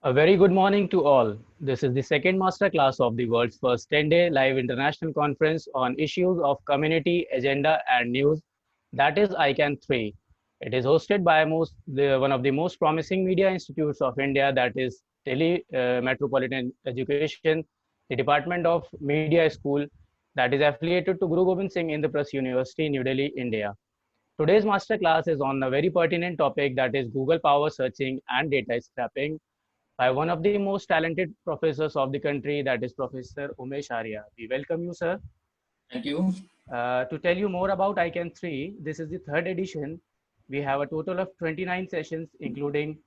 A very good morning to all. This is the second master class of the world's first 10-day live international conference on issues of community, agenda, and news. That is ICANN 3. It is hosted by one of the most promising media institutes of India, that is Delhi Metropolitan Education, the Department of Media School, that is affiliated to Guru Gobind Singh Indraprasth University, New Delhi, India. Today's master class is on a very pertinent topic, that is Google power searching and data scraping, by one of the most talented professors of the country, that is Professor Umesh Arya. We welcome you, sir. Thank you. To tell you more about ICANN 3, this is the third edition. We have a total of 29 sessions, including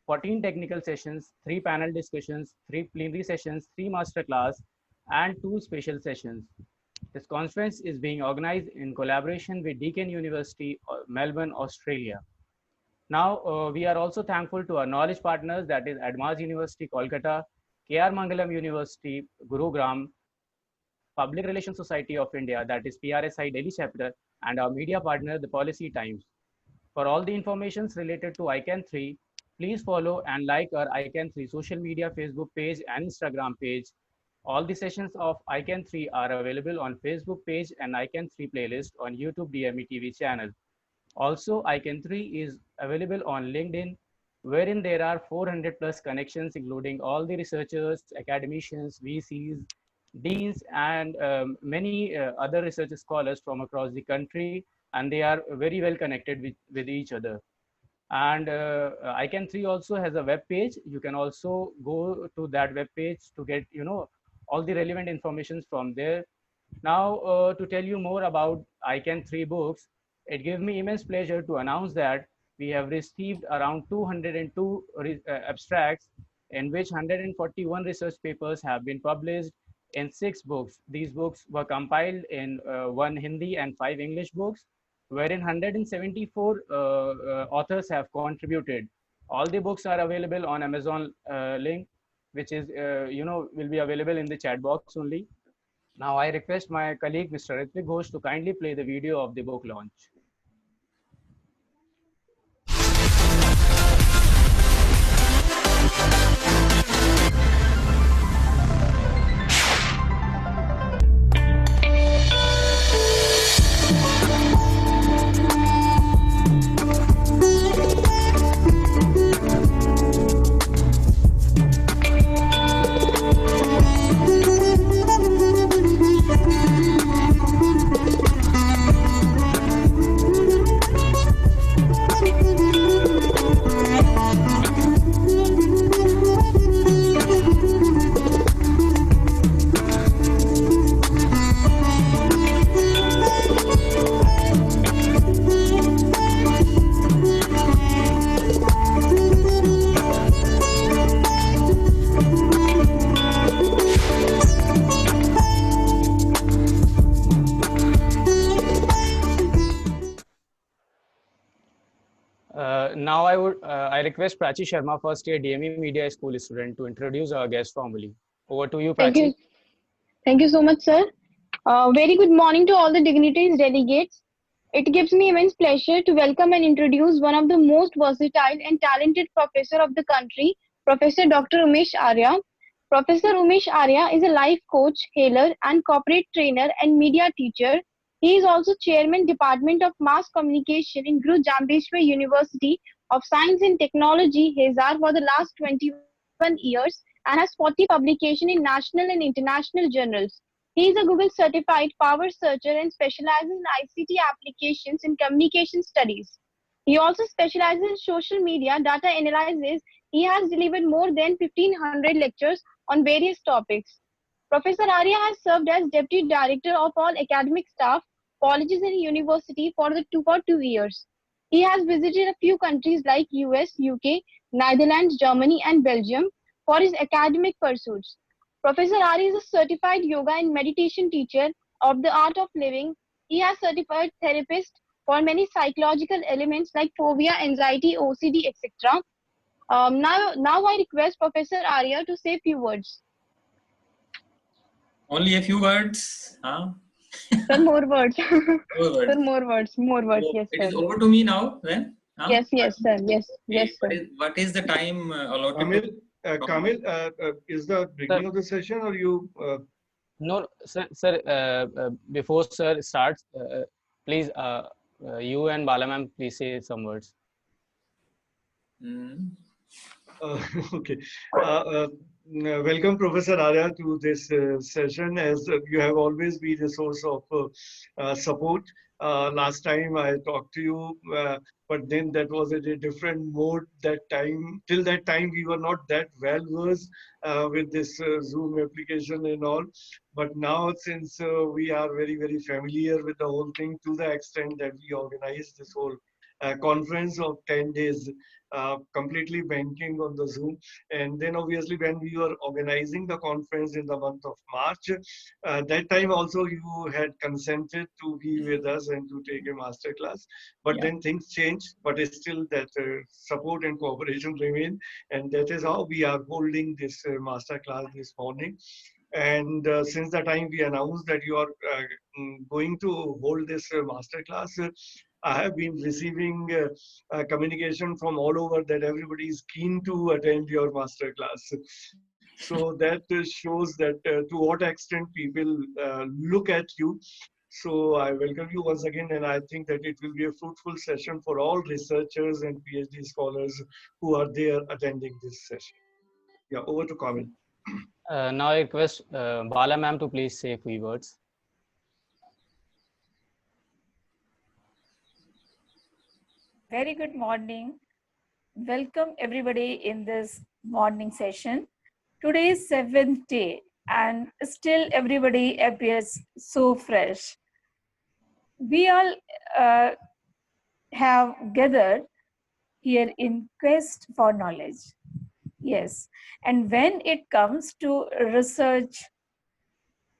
14 technical sessions, 3 panel discussions, 3 plenary sessions, 3 masterclass, and 2 special sessions. This conference is being organized in collaboration with Deakin University, Melbourne, Australia. Now, we are also thankful to our knowledge partners, that is Admas University, Kolkata, KR Mangalam University, Gurugram, Public Relations Society of India, that is PRSI Delhi chapter, and our media partner, the Policy Times. For all the informations related to ICANN 3, please follow and like our ICANN 3 social media Facebook page and Instagram page. All the sessions of ICANN 3 are available on Facebook page and ICANN 3 playlist on YouTube DME TV channel. Also, ICANN 3 is available on LinkedIn, wherein there are 400 plus connections, including all the researchers, academicians, VCs, deans, and many other research scholars from across the country, and they are very well connected with each other. And ICANN 3 also has a web page. You can also go to that web page to get all the relevant information from there. Now, to tell you more about ICANN 3 books, it gives me immense pleasure to announce that we have received around 202 abstracts, in which 141 research papers have been published in 6 books. These books were compiled in 1 Hindi and 5 English books, wherein 174 authors have contributed. All the books are available on Amazon link, which is, will be available in the chat box only. Now I request my colleague, Mr. Ritvik Ghosh, to kindly play the video of the book launch. Now I request Prachi Sharma, first year DME Media School student, to introduce our guest formally. Over to you, Prachi. Thank you so much, sir. Very good morning to all the dignitaries, delegates. It gives me immense pleasure to welcome and introduce one of the most versatile and talented professor of the country, Professor Dr. Umesh Arya. Professor Umesh Arya is a life coach, healer, and corporate trainer and media teacher. He is also chairman, Department of Mass Communication in Guru Jambheshwar University of Science and Technology, Hisar, for the last 21 years, and has 40 publications in national and international journals. He is a Google certified power searcher and specializes in ICT applications in communication studies. He also specializes in social media data analysis. He has delivered more than 1500 lectures on various topics. Professor Arya has served as Deputy Director of all academic staff, colleges and university for 2 years. He has visited a few countries like US, UK, Netherlands, Germany and Belgium for his academic pursuits. Professor Arya is a certified yoga and meditation teacher of the art of living. He has certified therapist for many psychological elements like phobia, anxiety, OCD, etc. Now I request Professor Arya to say a few words. Only a few words, huh? Sir, more words. More words. Sir, more words. So Yes, it is sir. over to me now then? Huh? Yes, sir. Yes, Okay, sir. what is the time allotted? Kamil, is the beginning of the session or you? No, sir, before sir starts, please, you and Bala ma'am, please say some words. Mm. Okay. Welcome, Professor Arya, to this session. As you have always been a source of support. Last time I talked to you, but then that was at a different mode. That time, till that time, we were not that well versed with this Zoom application and all. But now, since we are very familiar with the whole thing, to the extent that we organized this whole conference of 10 days, completely banking on the Zoom. And then obviously when we were organizing the conference in the month of March, that time also you had consented to be with us and to take a master class. But Yeah. then things changed, but it's still that support and cooperation remain. And that is how we are holding this master class this morning. And since the time we announced that you are going to hold this master class, I have been receiving communication from all over that everybody is keen to attend your master class. So that shows that to what extent people look at you. So I welcome you once again, and I think that it will be a fruitful session for all researchers and PhD scholars who are there attending this session. Yeah, over to Kamil. Now I request Bala ma'am to please say a few words. Very good morning. Welcome everybody in this morning session. Today is 7th day and still everybody appears so fresh. We all have gathered here in quest for knowledge. Yes, and when it comes to research,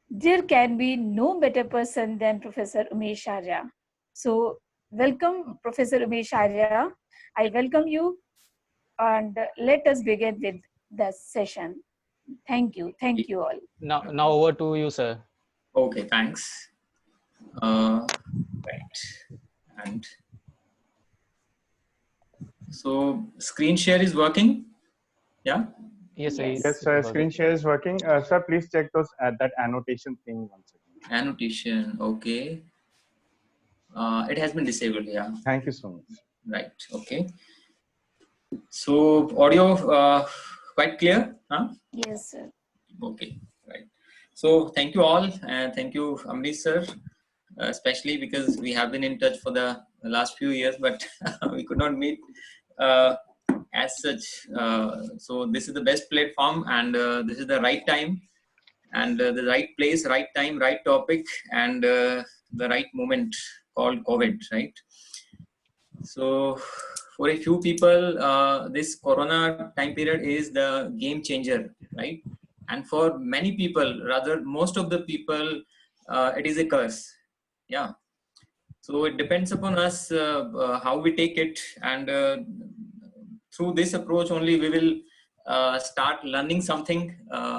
there can be no better person than Professor Umesh Arya. So welcome Professor Umesh Arya. I welcome you and let us begin with the session. Thank you all. Now over to you, sir. Okay, thanks. Right. And so screen share is working. Yeah. Yes, sir. Yes. Yes, sir. Screen share is working. Sir, please check that annotation thing once again. Annotation. Okay. It has been disabled. Yeah. Thank you so much. Right. Okay. So audio quite clear, huh? Yes, sir. Okay. Right. So thank you all, and thank you, Amrish sir, especially because we have been in touch for the last few years, but we could not meet as such. So this is the best platform, and this is the right time, and the right place, right time, right topic, and the right moment called COVID, right? So for a few people, this Corona time period is the game changer, right? And for many people, rather most of the people, it is a curse. Yeah. So it depends upon us how we take it, and through this approach only we will start learning something,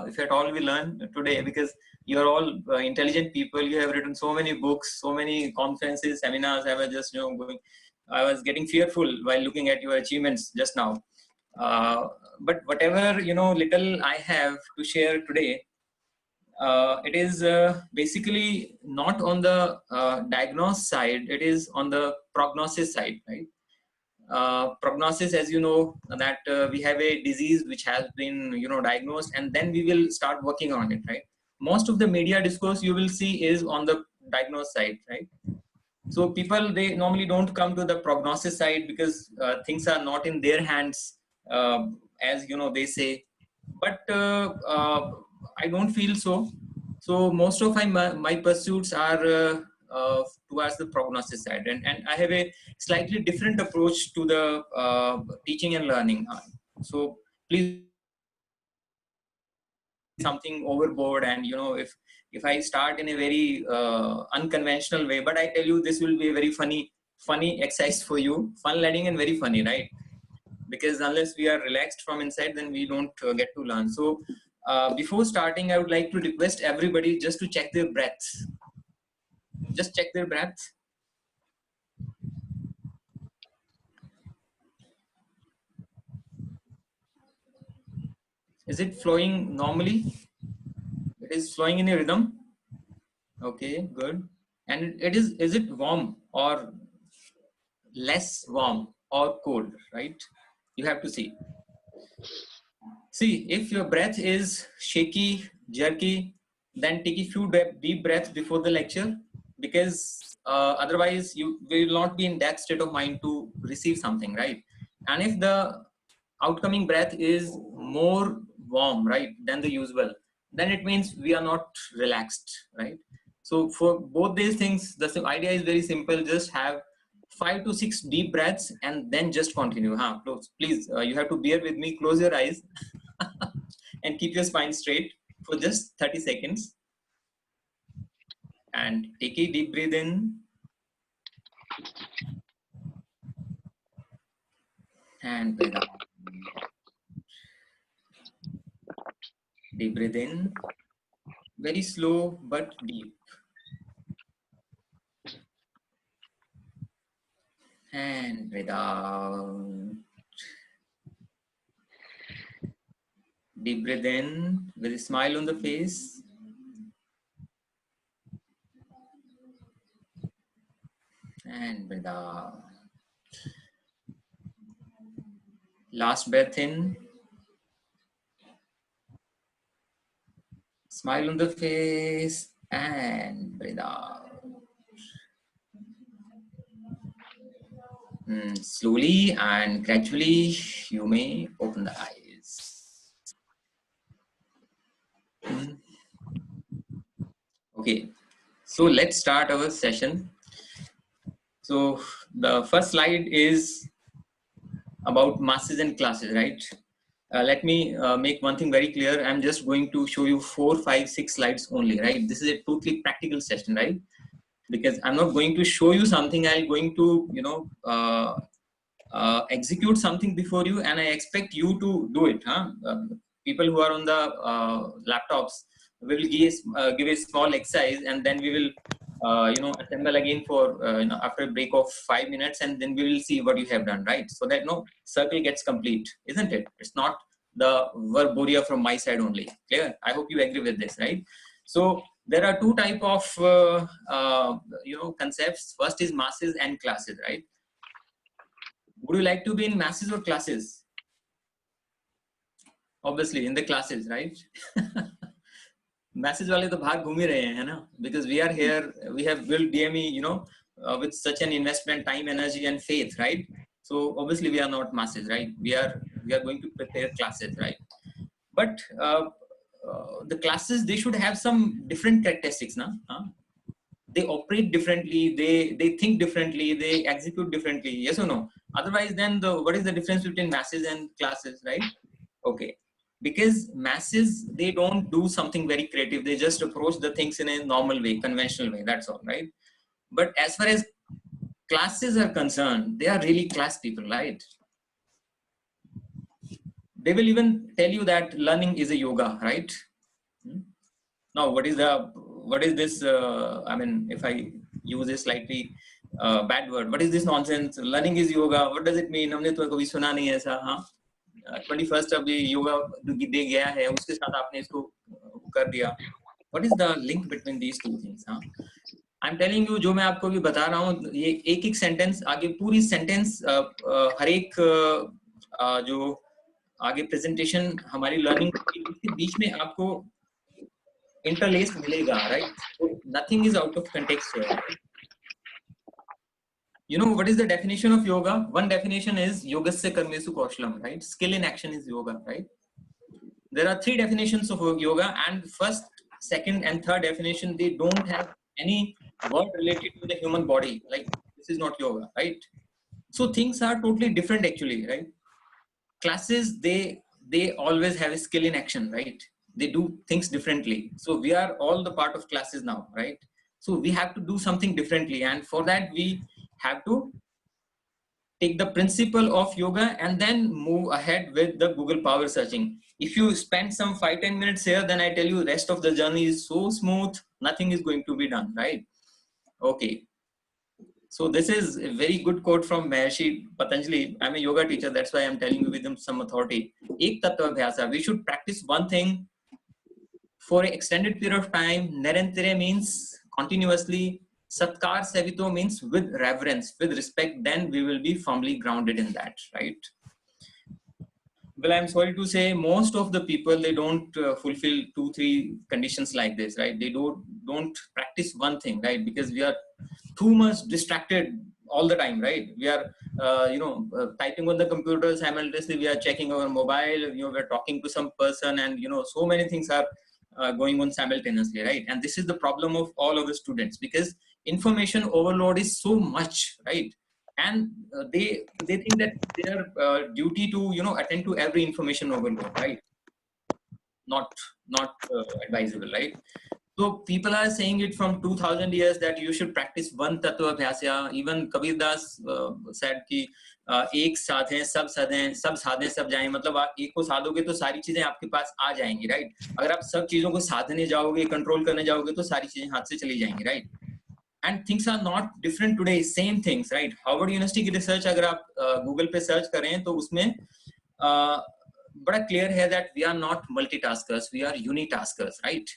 if at all we learn today, because you are all intelligent people. You have written so many books, so many conferences, seminars. I was just going. I was getting fearful while looking at your achievements just now. But whatever little I have to share today, it is basically not on the diagnose side. It is on the prognosis side, right? Prognosis, as you know, that we have a disease which has been diagnosed, and then we will start working on it, right? Most of the media discourse you will see is on the diagnose side, right? So people, they normally don't come to the prognosis side because things are not in their hands, as they say. But I don't feel so. So most of my pursuits are towards the prognosis side, and I have a slightly different approach to the teaching and learning. So please something overboard, and if I start in a very unconventional way, but I tell you this will be a very funny exercise for you, fun learning and very funny, right? Because unless we are relaxed from inside, then we don't get to learn. So before starting, I would like to request everybody just to check their breaths. Just check their breaths. Is it flowing normally? It is flowing in a rhythm. Okay, good. And is it warm or less warm or cold, right? You have to see. See, if your breath is shaky, jerky, then take a few deep breaths before the lecture, because otherwise you will not be in that state of mind to receive something, right? And if the outcoming breath is more warm, right, than the usual, then it means we are not relaxed, right? So for both these things, the idea is very simple. Just have 5 to 6 deep breaths and then just continue. Please, you have to bear with me. Close your eyes and keep your spine straight for just 30 seconds. And take a deep breath in. And breathe out. Deep breath in. Very slow but deep. And breathe out. Deep breath in with a smile on the face. And breathe out. Last breath in. Smile on the face and breathe out. Slowly and gradually, you may open the eyes. Okay, so let's start our session. So the first slide is about masses and classes, right? Let me make one thing very clear. I'm just going to show you 4, 5, 6 slides only, right? This is a totally practical session, right? Because I'm not going to show you something. I'm going to, execute something before you, and I expect you to do it. People who are on the laptops, we will give a small exercise, and then we will assemble again for after a break of 5 minutes, and then we will see what you have done, right? So that no circle gets complete, isn't it? It's not the verboria from my side only. Clear? I hope you agree with this, right? So there are two type of concepts. First is masses and classes, right? Would you like to be in masses or classes? Obviously in the classes, right? Masses wale to bhag ghum hi rahe hain, hai na? Because we are here, we have built DME, with such an investment, time, energy, and faith, right? So obviously we are not masses, right? We are going to prepare classes, right? But the classes, they should have some different characteristics, na? They operate differently, they think differently, they execute differently, yes or no? Otherwise, then what is the difference between masses and classes, right? Okay, because masses, they don't do something very creative, they just approach the things in a normal way, conventional way, that's all, right? But as far as classes are concerned, they are really class people, right? They will even tell you that learning is a yoga, right? Now, what is this? I mean, if I use a slightly bad word, what is this nonsense? Learning is yoga. What does it mean? हमने तो कभी सुना नहीं ऐसा, हाँ? 21st अभी yoga दे गया है, उसके साथ आपने इसको कर दिया. What is the link between these two things? हाँ? I'm telling you, जो मैं आपको भी बता रहा हूँ, ये एक सेंटेंस आगे पूरी सेंटेंस हर एक जो आगे प्रेजेंटेशन हमारी लर्निंग के बीच में आपको interlaced milega, right? So nothing is out of context here. Right? You know what is the definition of yoga? One definition is yogasya karmesu kaushlam, right? Skill in action is yoga, right? There are 3 definitions of yoga, and first, second, and third definition, they don't have any word related to the human body. Like, this is not yoga, right? So things are totally different actually, right? Classes, they always have a skill in action, right? They do things differently. So we are all the part of classes now, right? So we have to do something differently, and for that we have to take the principle of yoga and then move ahead with the Google power searching. If you spend some 5-10 minutes here, then I tell you rest of the journey is so smooth, nothing is going to be done, right? Okay. So this is a very good quote from Maharishi Patanjali. I'm a yoga teacher, that's why I'm telling you with some authority. Ek tattva abhyasa. We should practice one thing for an extended period of time. Nirantare means continuously. Satkar Savito means with reverence, with respect. Then we will be firmly grounded in that, right? Well, I'm sorry to say, most of the people, they don't fulfill 2-3 conditions like this, right? They don't practice one thing, right? Because we are too much distracted all the time, right? We are, typing on the computer simultaneously. We are checking our mobile. We're talking to some person, and so many things are going on simultaneously, right? And this is the problem of all of the students, because information overload is so much, right? And they think that their duty to attend to every information overload, right? Not advisable, right? So people are saying it from 2000 years that you should practice one tattva abhyasya. Even Kabir Das said कि एक साधे सब साधे सब जाएं. मतलब आप एक को साधोगे तो सारी चीजें आपके पास आ जाएंगी, राइट? अगर आप सब चीजों को साधने जाओगे, कंट्रोल करने जाओगे, तो सारी चीजें हाथ से चली जाएंगी, right? And things are not different today, same things, right? Harvard University की research अगर आप Google पे search करें तो उसमें बड़ा clear है that we are not multitaskers, we are unitaskers, right?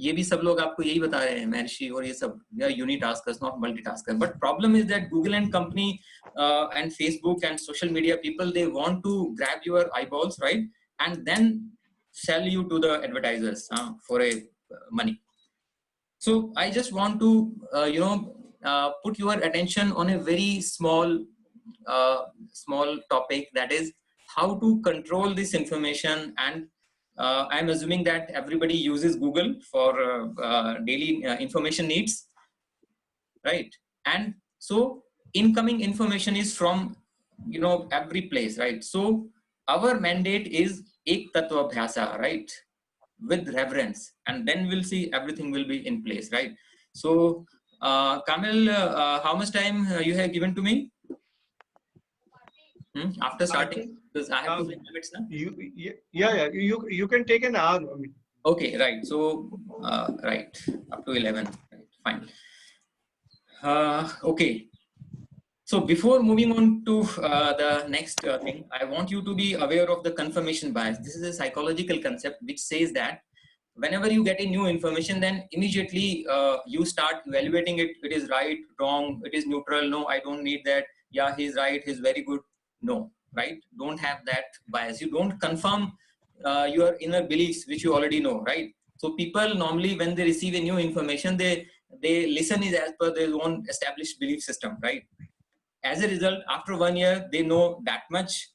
ये भी सब लोग आपको यही बता रहे हैं, महर्षि और ये सब, we are unitaskers, not multitaskers. But problem is that Google and company and Facebook and social media people, they want to grab your eyeballs, right? And then sell you to the advertisers for a money. So I just want to, put your attention on a very small topic, that is how to control this information. And I'm assuming that everybody uses Google for daily information needs, right? And so incoming information is from, every place, right? So our mandate is ek tattva abhyasa, right? With reverence, and then we'll see everything will be in place, right? So Kamil, how much time you have given to me after starting? Because I have 2 minutes now. You can take an hour. I mean. Okay, right. So right, up to 11, right, fine. Okay, so before moving on to the next thing, I want you to be aware of the confirmation bias. This is a psychological concept which says that whenever you get a new information, then immediately you start evaluating it. It is right, wrong, it is neutral. No, I don't need that. Yeah, he's right, he's very good. No, right? Don't have that bias. You don't confirm your inner beliefs, which you already know, right? So people normally, when they receive a new information, they listen is as per their own established belief system, right? As a result, after 1 year, they know that much,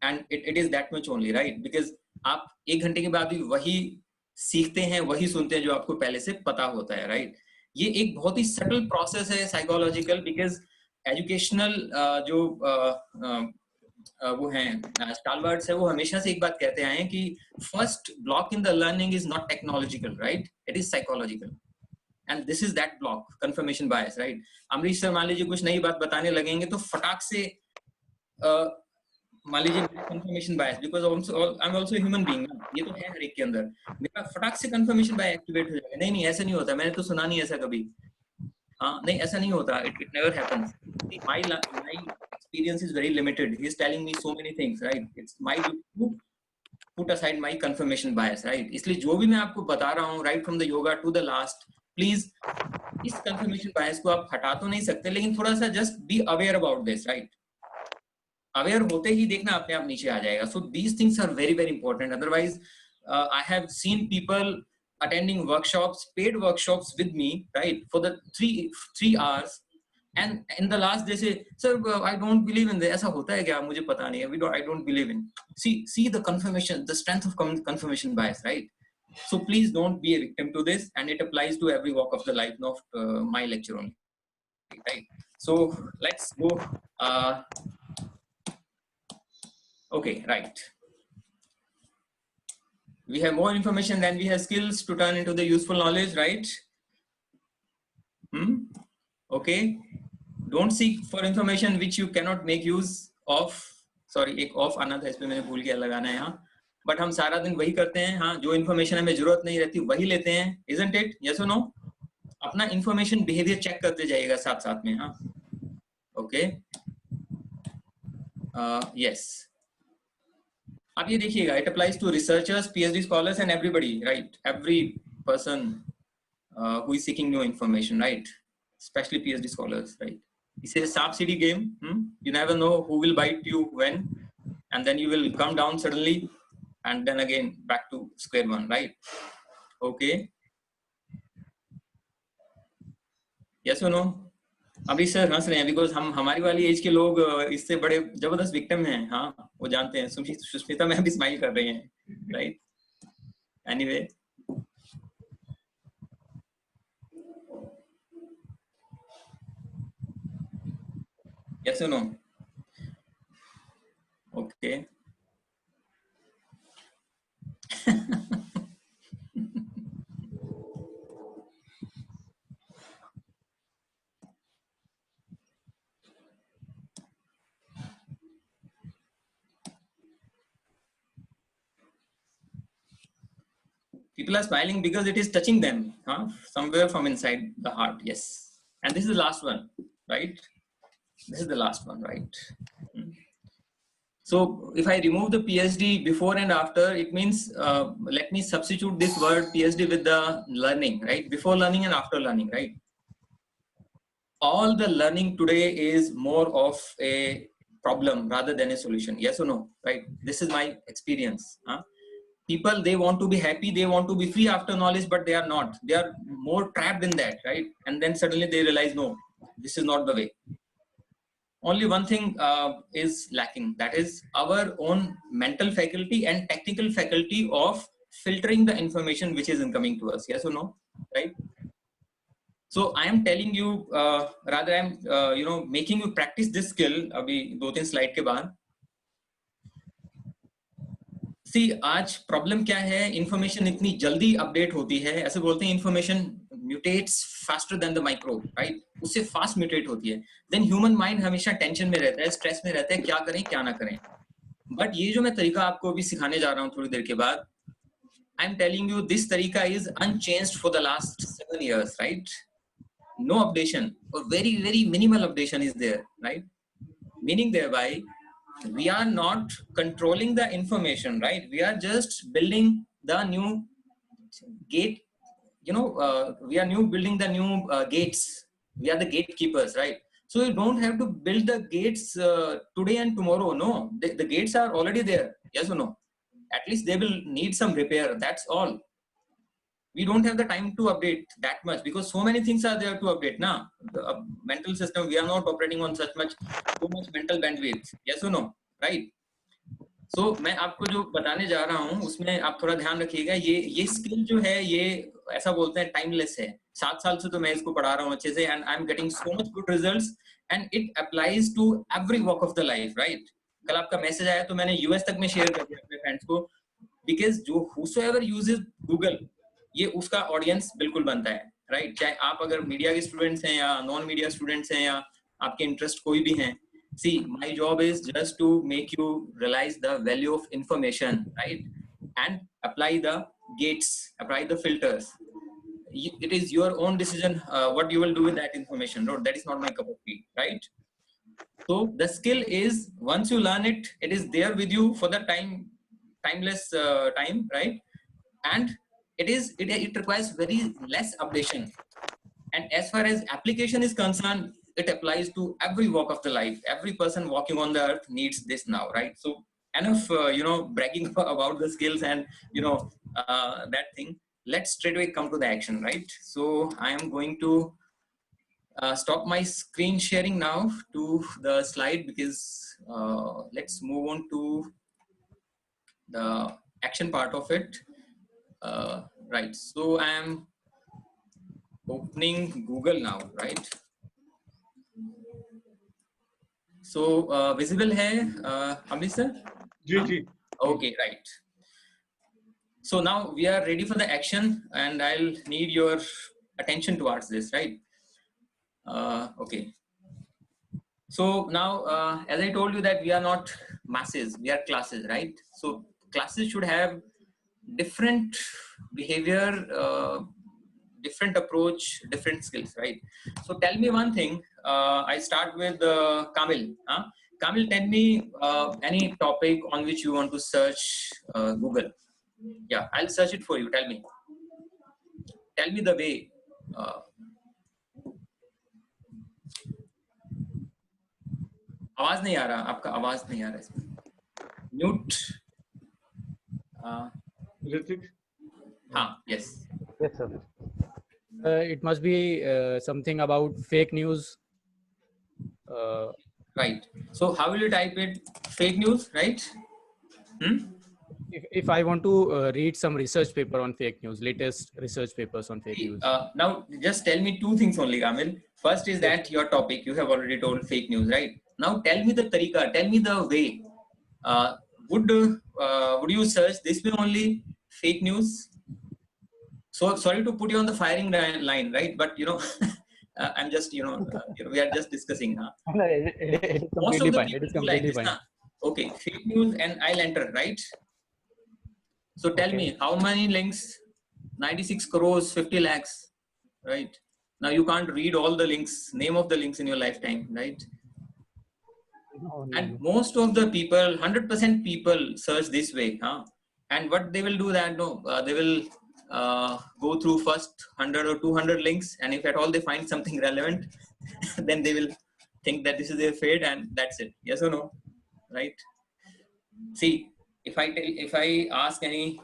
and it is that much only, right? Because आप 1 घंटे के बाद भी वही सीखते हैं, वही सुनते हैं जो आपको पहले से पता होता है, right? ये एक बहुत ही subtle process है psychological, because educational जो वो हैं stalwarts है, वो हमेशा से एक बात कहते आए हैं कि first block in the learning is not technological, right? It is psychological. And this is that block, confirmation bias, right? Amrish sir मान लीजिए कुछ नई बात बताने लगेंगे तो फटाक से मान लीजिए confirmation bias, because I'm also a human being, ये तो है हर एक के अंदर, मेरा फटाक से confirmation bias एक्टिवेट हो जाएगा. नहीं ऐसा नहीं होता, मैंने तो सुना नहीं ऐसा कभी. हाँ नहीं ऐसा नहीं होता, it never happens. My experience is very limited. He is telling me so many things, right? It's my duty to put aside my confirmation bias, right? इसलिए जो भी मैं आपको बता रहा हूँ, right from the yoga to the last, please इस confirmation bias को आप हटा तो नहीं सकते, लेकिन थोड़ा सा just be aware about this, right? Aware होते ही देखना अपने आप नीचे आ जाएगा. So these things are very very important. Otherwise I have seen people attending workshops, paid workshops with me, right, for the 3 hours, and in the last they say, sir, I don't believe in this. ऐसा होता है क्या? मुझे पता नहीं है. I don't believe in. See the confirmation, the strength of confirmation bias, right? So please don't be a victim to this, and it applies to every walk of the life, not my lecture only, right? So let's go. Okay, right. We have more information than we have skills to turn into the useful knowledge, right? Okay. Don't seek for information which you cannot make use of. Sorry, एक off आना था, इसमें मैंने भूल गया लगाना है यहाँ. बट हम सारा दिन वही करते हैं. हाँ, जो इन्फॉर्मेशन हमें जरूरत नहीं रहती वही लेते हैं, isn't it? Yes or no? अपना इंफॉर्मेशन बिहेवियर चेक करते जाइएगा साथ साथ में. हाँ, ओके, यस. अब ये देखिएगा, it applies to researchers, PhD scholars and everybody, right? Every person who is seeking new information, right? Especially PhD scholars, right? It's a सांप सीढ़ी game. You never know who will bite you when, and then you will come down suddenly, and then again back to square one, right? Okay. Yes or no? अभी sir हंस रहे हैं because हमारी वाली as के लोग इससे बड़े जबरदस्त विक्टिम हैं. हाँ, वो जानते हैं. सुष्मिता मैम भी स्माइल कर रही हैं, right? Anyway, yes or no? Okay. People are smiling because it is touching them, huh? Somewhere from inside the heart. Yes. And this is the last one, right? This is the last one, right? So if I remove the PhD before and after, it means let me substitute this word PhD with the learning, right? Before learning and after learning, right? All the learning today is more of a problem rather than a solution. Yes or no? Right? This is my experience. Huh? People, they want to be happy, they want to be free after knowledge, but they are not. They are more trapped in that, right? And then suddenly they realize, no, this is not the way. Only one thing is lacking, that is our own mental faculty and technical faculty of filtering the information which is incoming to us. Yes or no? Right? So I am telling you, rather I am making you practice this skill. अभी 2-3 slide के बाद. See, आज problem क्या है? Information इतनी जल्दी update होती है. ऐसे बोलते हैं information mutates faster than the microbe, right? उससे फास्ट म्यूटेट होती है. देन ह्यूमन माइंड हमेशा टेंशन में रहता है, स्ट्रेस में रहता है, क्या करें क्या ना करें. बट ये जो मैं तरीका आपको अभी सिखाने जा रहा हूँ थोड़ी देर के बाद, I am telling you this तरीका is unchanged for the last 7 years, right? No updation, or very minimal updation is there, right? Meaning thereby we are not controlling the information, right? We are just building the new gate, we are building the new gates. We are the gatekeepers, right? So you don't have to build the gates today and tomorrow. No, the gates are already there. Yes or no? At least they will need some repair, that's all. We don't have the time to update that much because so many things are there to update now. The mental system, we are not operating on so much mental bandwidth. Yes or no? Right? So मैं आपको जो बताने जा रहा हूँ उसमें आप थोड़ा ध्यान रखिएगा. ये स्किल जो है, ये ऐसा बोलते हैं टाइमलेस है. 7 साल से तो मैं इसको पढ़ा रहा हूँ अच्छे से, and I'm getting so much good results, and it applies to every walk of the life, right? कल आपका मैसेज आया तो मैंने यूएस तक में शेयर कर दिया अपने फ्रेंड्स को, because जो whosoever uses Google, ये उसका ऑडियंस बिल्कुल बनता है, राइट? चाहे आप अगर मीडिया के स्टूडेंट्स हैं या नॉन मीडिया स्टूडेंट्स हैं या आपके इंटरेस्ट कोई भी हैं. See, my job is just to make you realise the value of information, right? And apply the gates, apply the filters. It is your own decision what you will do with that information. No, that is not my cup of tea, right? So the skill is, once you learn it, it is there with you for the timeless time, right? And it requires very less updation, and as far as application is concerned, it applies to every walk of the life. Every person walking on the earth needs this now, right? So enough bragging about the skills and that thing. Let's straight away come to the action, right? So I am going to stop my screen sharing now to the slide, because let's move on to the action part of it. Right, so I am opening Google now, right? So visible hai Amrit sir? जी. Okay, right. So now we are ready for the action, and I'll need your attention towards this, right? Okay. So now as I told you that we are not masses, we are classes, right? So classes should have different behavior different approach, different skills, right? So tell me one thing. I start with Kamil. Kamil, tell me any topic on which you want to search Google. Yeah, I'll search it for you. Tell me. Tell me the way. आवाज नहीं आ रहा, आपका आवाज नहीं आ रहा इसमें. Mute. Ritik? Yes. Yes, sir. It must be something about fake news. Right. So how will you type it? Fake news, right? If I want to read some research paper on fake news, latest research papers on fake news. Now, just tell me two things only, Kamil. First is that your topic, you have already told fake news, right? Now, tell me the tariqa, tell me the way. Would you search this way only, fake news? So, sorry to put you on the firing line, right? But, I'm just, we are just discussing. It is completely fine. It is completely fine. Okay, fake news and I'll enter, right? So tell me, how many links? 96 crores, 50 lakhs, right? Now you can't read all the links, name of the links in your lifetime, right? And most of the people, 100% people search this way. And what they will do that, they will go through first 100 or 200 links. And if at all they find something relevant, then they will think that this is their fate and that's it. Yes or no? Right? See, if I ask any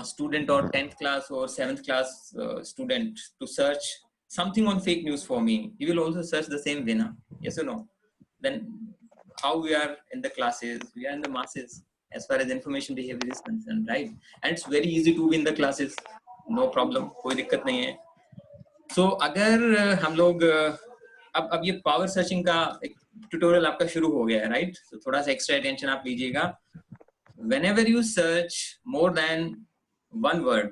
student or 10th class or 7th class student to search something on fake news for me, he will also search the same way. Yes or no? Then how we are in the classes, we are in the masses as far as information behavior is concerned, right? And it's very easy to win the classes, no problem, कोई दिक्कत नहीं है. So अगर हम लोग अब ये power searching का एक ट्यूटोरियल आपका शुरू हो गया है, right? So थोड़ा सा एक्स्ट्रा अटेंशन आप लीजिएगा. Whenever you search more than one word,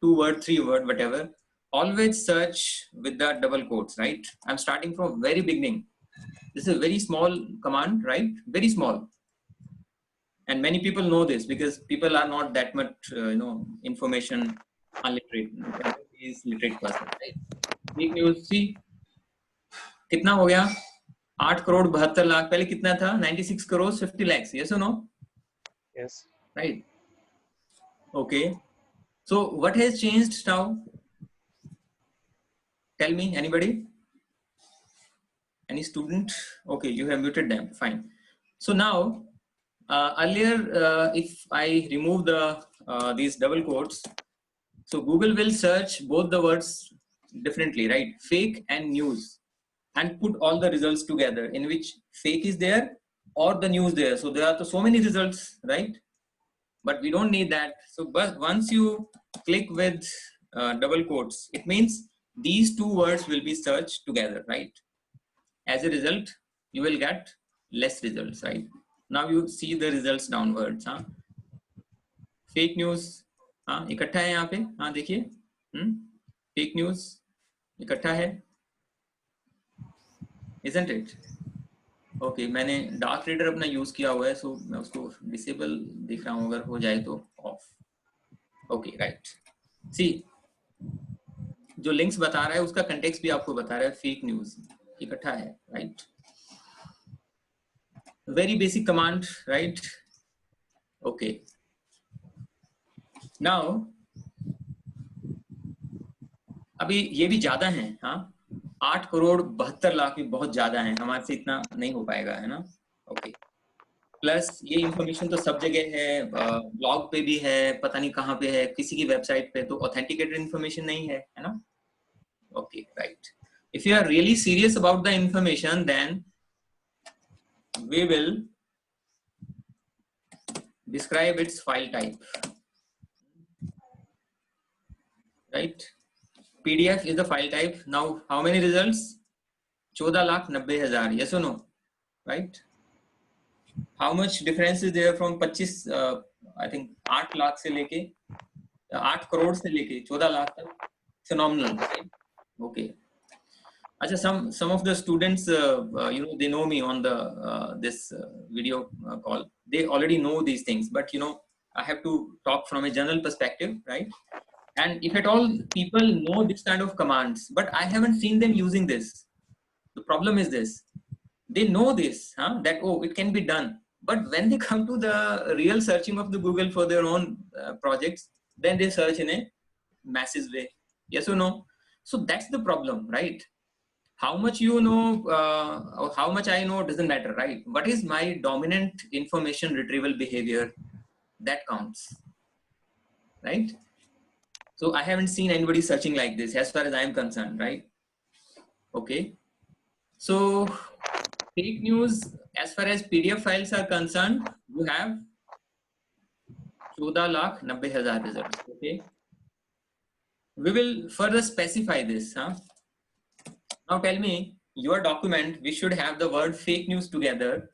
2 word, 3 word, whatever, always search with the double quotes, right? I'm starting from very beginning. This is a very small command, right? Very small. And many people know this because people are not that much, information illiterate. Is literate person, right? Fake news, see, कितना हो गया? 8 करोड़ 72 लाख. पहले कितना था? 96 crore 50 lakhs. Yes or no? Yes. Right. Okay. So what has changed now? Tell me, anybody? Any student? Okay, you have muted them. Fine. So now, earlier, if I remove these double quotes, so Google will search both the words differently, right? Fake and news, and put all the results together in which fake is there or the news there. So there are so many results, right? But we don't need that. So but once you click with double quotes, it means these two words will be searched together, right? As a result, you will get less results, right? Now you see the results downwards. Fake news, इकट्ठा है यहाँ पे. देखिए, fake news इकट्ठा है, isn't it? Okay, मैंने dark reader अपना use किया हुआ है, सो मैं उसको डिसेबल देख रहा हूँ, अगर हो जाए तो ऑफ. Okay, right. सी, जो लिंक्स बता रहा है उसका कंटेक्स्ट भी आपको बता रहा है. फेक न्यूज इकट्ठा है, right? Very basic command, right? Okay. Now अभी ये भी ज्यादा है. 8 करोड़ 72 लाख भी बहुत ज्यादा है, हमारे से इतना नहीं हो पाएगा, है ना? ओके. प्लस ये इंफॉर्मेशन तो सब जगह है, ब्लॉग पे भी है, पता नहीं कहाँ पे है, किसी की वेबसाइट पे, तो ऑथेंटिकेटेड इंफॉर्मेशन नहीं है, है ना? Okay, right. If you are really serious about the information, then we will describe its file type, right? PDF is the file type. Now, how many results? 14,90,000. Yes or no? Right? How much difference is there from 25, I think 8 lakh से लेके 8 करोड़ से लेके 14 लाख तक? Phenomenal, right? Okay. अच्छा, some of the students, they know me on the this video call. They already know these things, but I have to talk from a general perspective, right? And if at all people know this kind of commands, but I haven't seen them using this. The problem is this. They know this, that, oh, it can be done. But when they come to the real searching of the Google for their own projects, then they search in a massive way. Yes or no? So that's the problem, right? How much you know or how much I know doesn't matter, right? What is my dominant information retrieval behavior? That counts, right? So I haven't seen anybody searching like this as far as I'm concerned, right? Okay. So fake news, as far as PDF files are concerned, you have 14,90,000 results. Okay. We will further specify this. Now tell me, your document, we should have the word fake news together.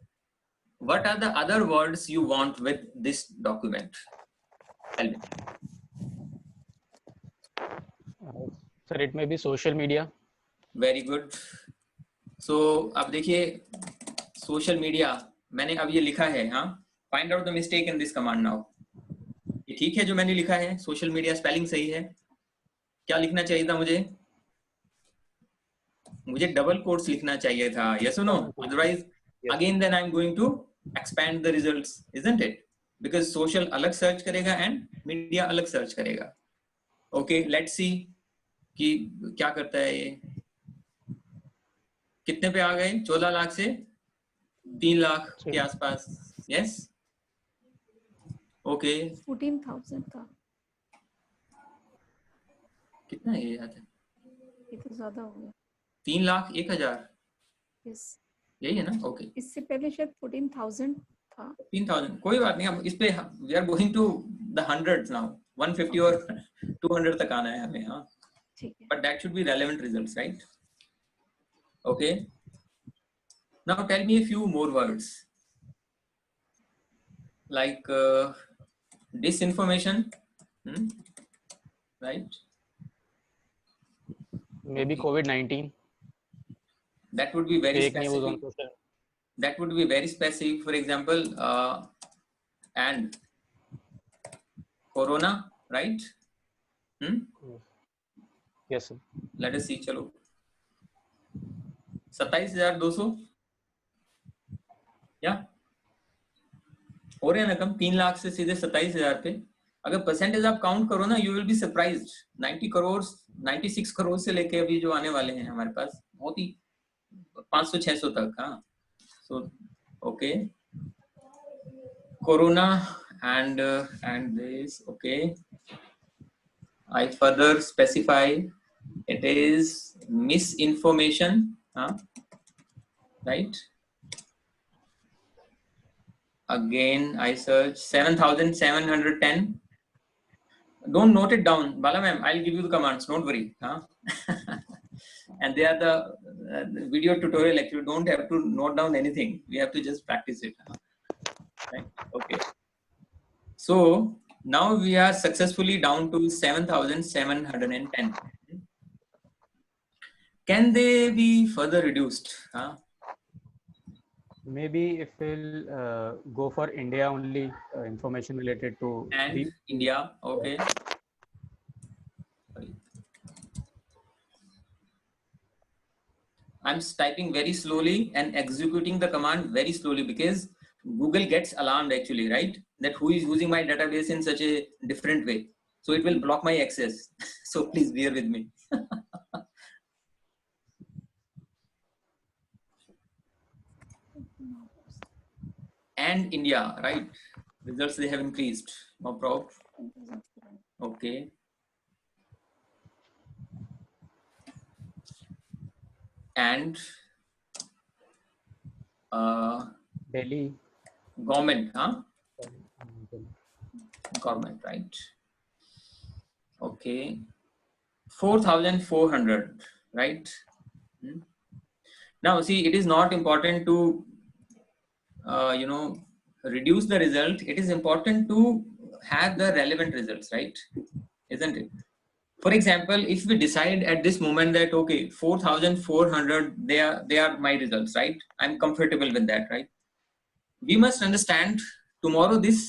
What are the other words you want with this document? Tell me. Sir, it may be social media. Very good. So अब देखिए social media मैंने अब ये लिखा है, find out the mistake in this command now. ये ठीक है जो मैंने लिखा है, social media spelling सही है. क्या लिखना चाहिए था मुझे? मुझे डबल कोट्स लिखना चाहिए था. Yes or no? Otherwise, again then I'm going to expand the results, isn't it? Because social अलग search करेगा and media अलग search करेगा. Okay, let's see कि क्या करता है ये. कितने पे आ गए? 14 लाख से 3 लाख के आसपास. Yes. Okay. 14,000 था. कितना है ये याद है? ये तो ज्यादा हो गया. 3,01,000. Yes. यही है ना? Okay. इससे पहले शायद 14,000 था. 3,000. कोई बात नहीं. हम इस पे we are going to the hundreds now. 150 और 200 तक आना है हमें. हाँ. ठीक है. But that should be relevant results, right? Okay. Now tell me a few more words. Like disinformation, right? Maybe COVID-19. That would be very Fake news specific. on social. That would be very specific. For example, and Corona, right? Yes, sir. Let us see. चलो. 27,200. या हो रहे हैं ना कम. 3 लाख से सीधे 27,000 पे. अगर परसेंटेज आप काउंट करो ना, you will be surprised. 90 crore 96 crore से लेके अभी जो आने वाले हैं हमारे पास, बहुत ही 500-600 तक. हाँ. So okay. Corona and this. Okay. I further specify it is misinformation. Right. Again, I search 7,710. Don't note it down, Bala ma'am. I'll give you the commands. Don't worry. And they are the video tutorial. Like, you don't have to note down anything. We have to just practice it. Right. Okay. So now we are successfully down to 7,710. Can they be further reduced? Maybe if we'll go for India only, information related to and India. Okay. I'm typing very slowly and executing the command very slowly because Google gets alarmed actually, right? That who is using my database in such a different way. So it will block my access. So please bear with me. And India, right? Results they have increased. No problem. Okay. And Delhi. Government, Government, right? Okay. 4,400, right? Now, see, it is not important to, reduce the result. It is important to have the relevant results, right? Isn't it? For example, if we decide at this moment that, okay, 4,400, they are my results, right? I'm comfortable with that, right? We must understand tomorrow this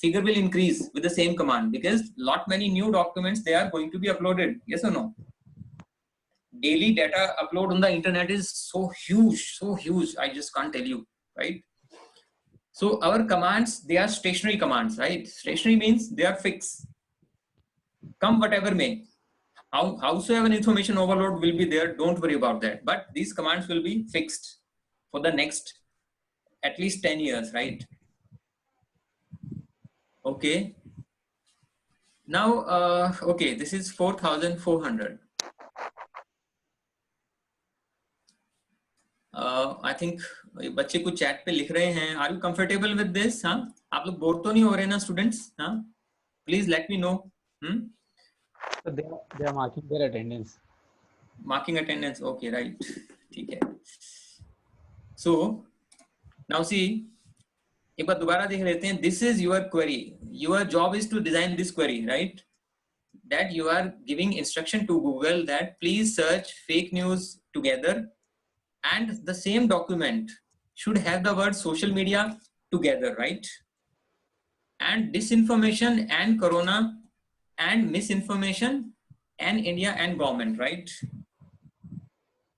figure will increase with the same command, because lot many new documents they are going to be uploaded. Yes or no? Daily data upload on the internet is so huge, I just can't tell you, right? So our commands, they are stationary commands, right? Stationary means they are fixed, come whatever may. Howsoever information overload will be there, don't worry about that, but these commands will be fixed for the next at least 10 years, right? Okay, now okay, this is 4400. I think बच्चे कुछ chat पे लिख रहे हैं. Are you comfortable with this? हाँ, आप लोग bore तो नहीं हो रहे ना स्टूडेंट्स? हाँ, please let me know. So they are marking their attendance. Marking attendance, okay, right. ठीक है. So now see, एक बार दोबारा देख लेते हैं. This is your query. Your job is to design this query, right? That you are giving instruction to Google that please search fake news together, and the same document should have the word social media together, right? And disinformation and corona and misinformation and India and government, right?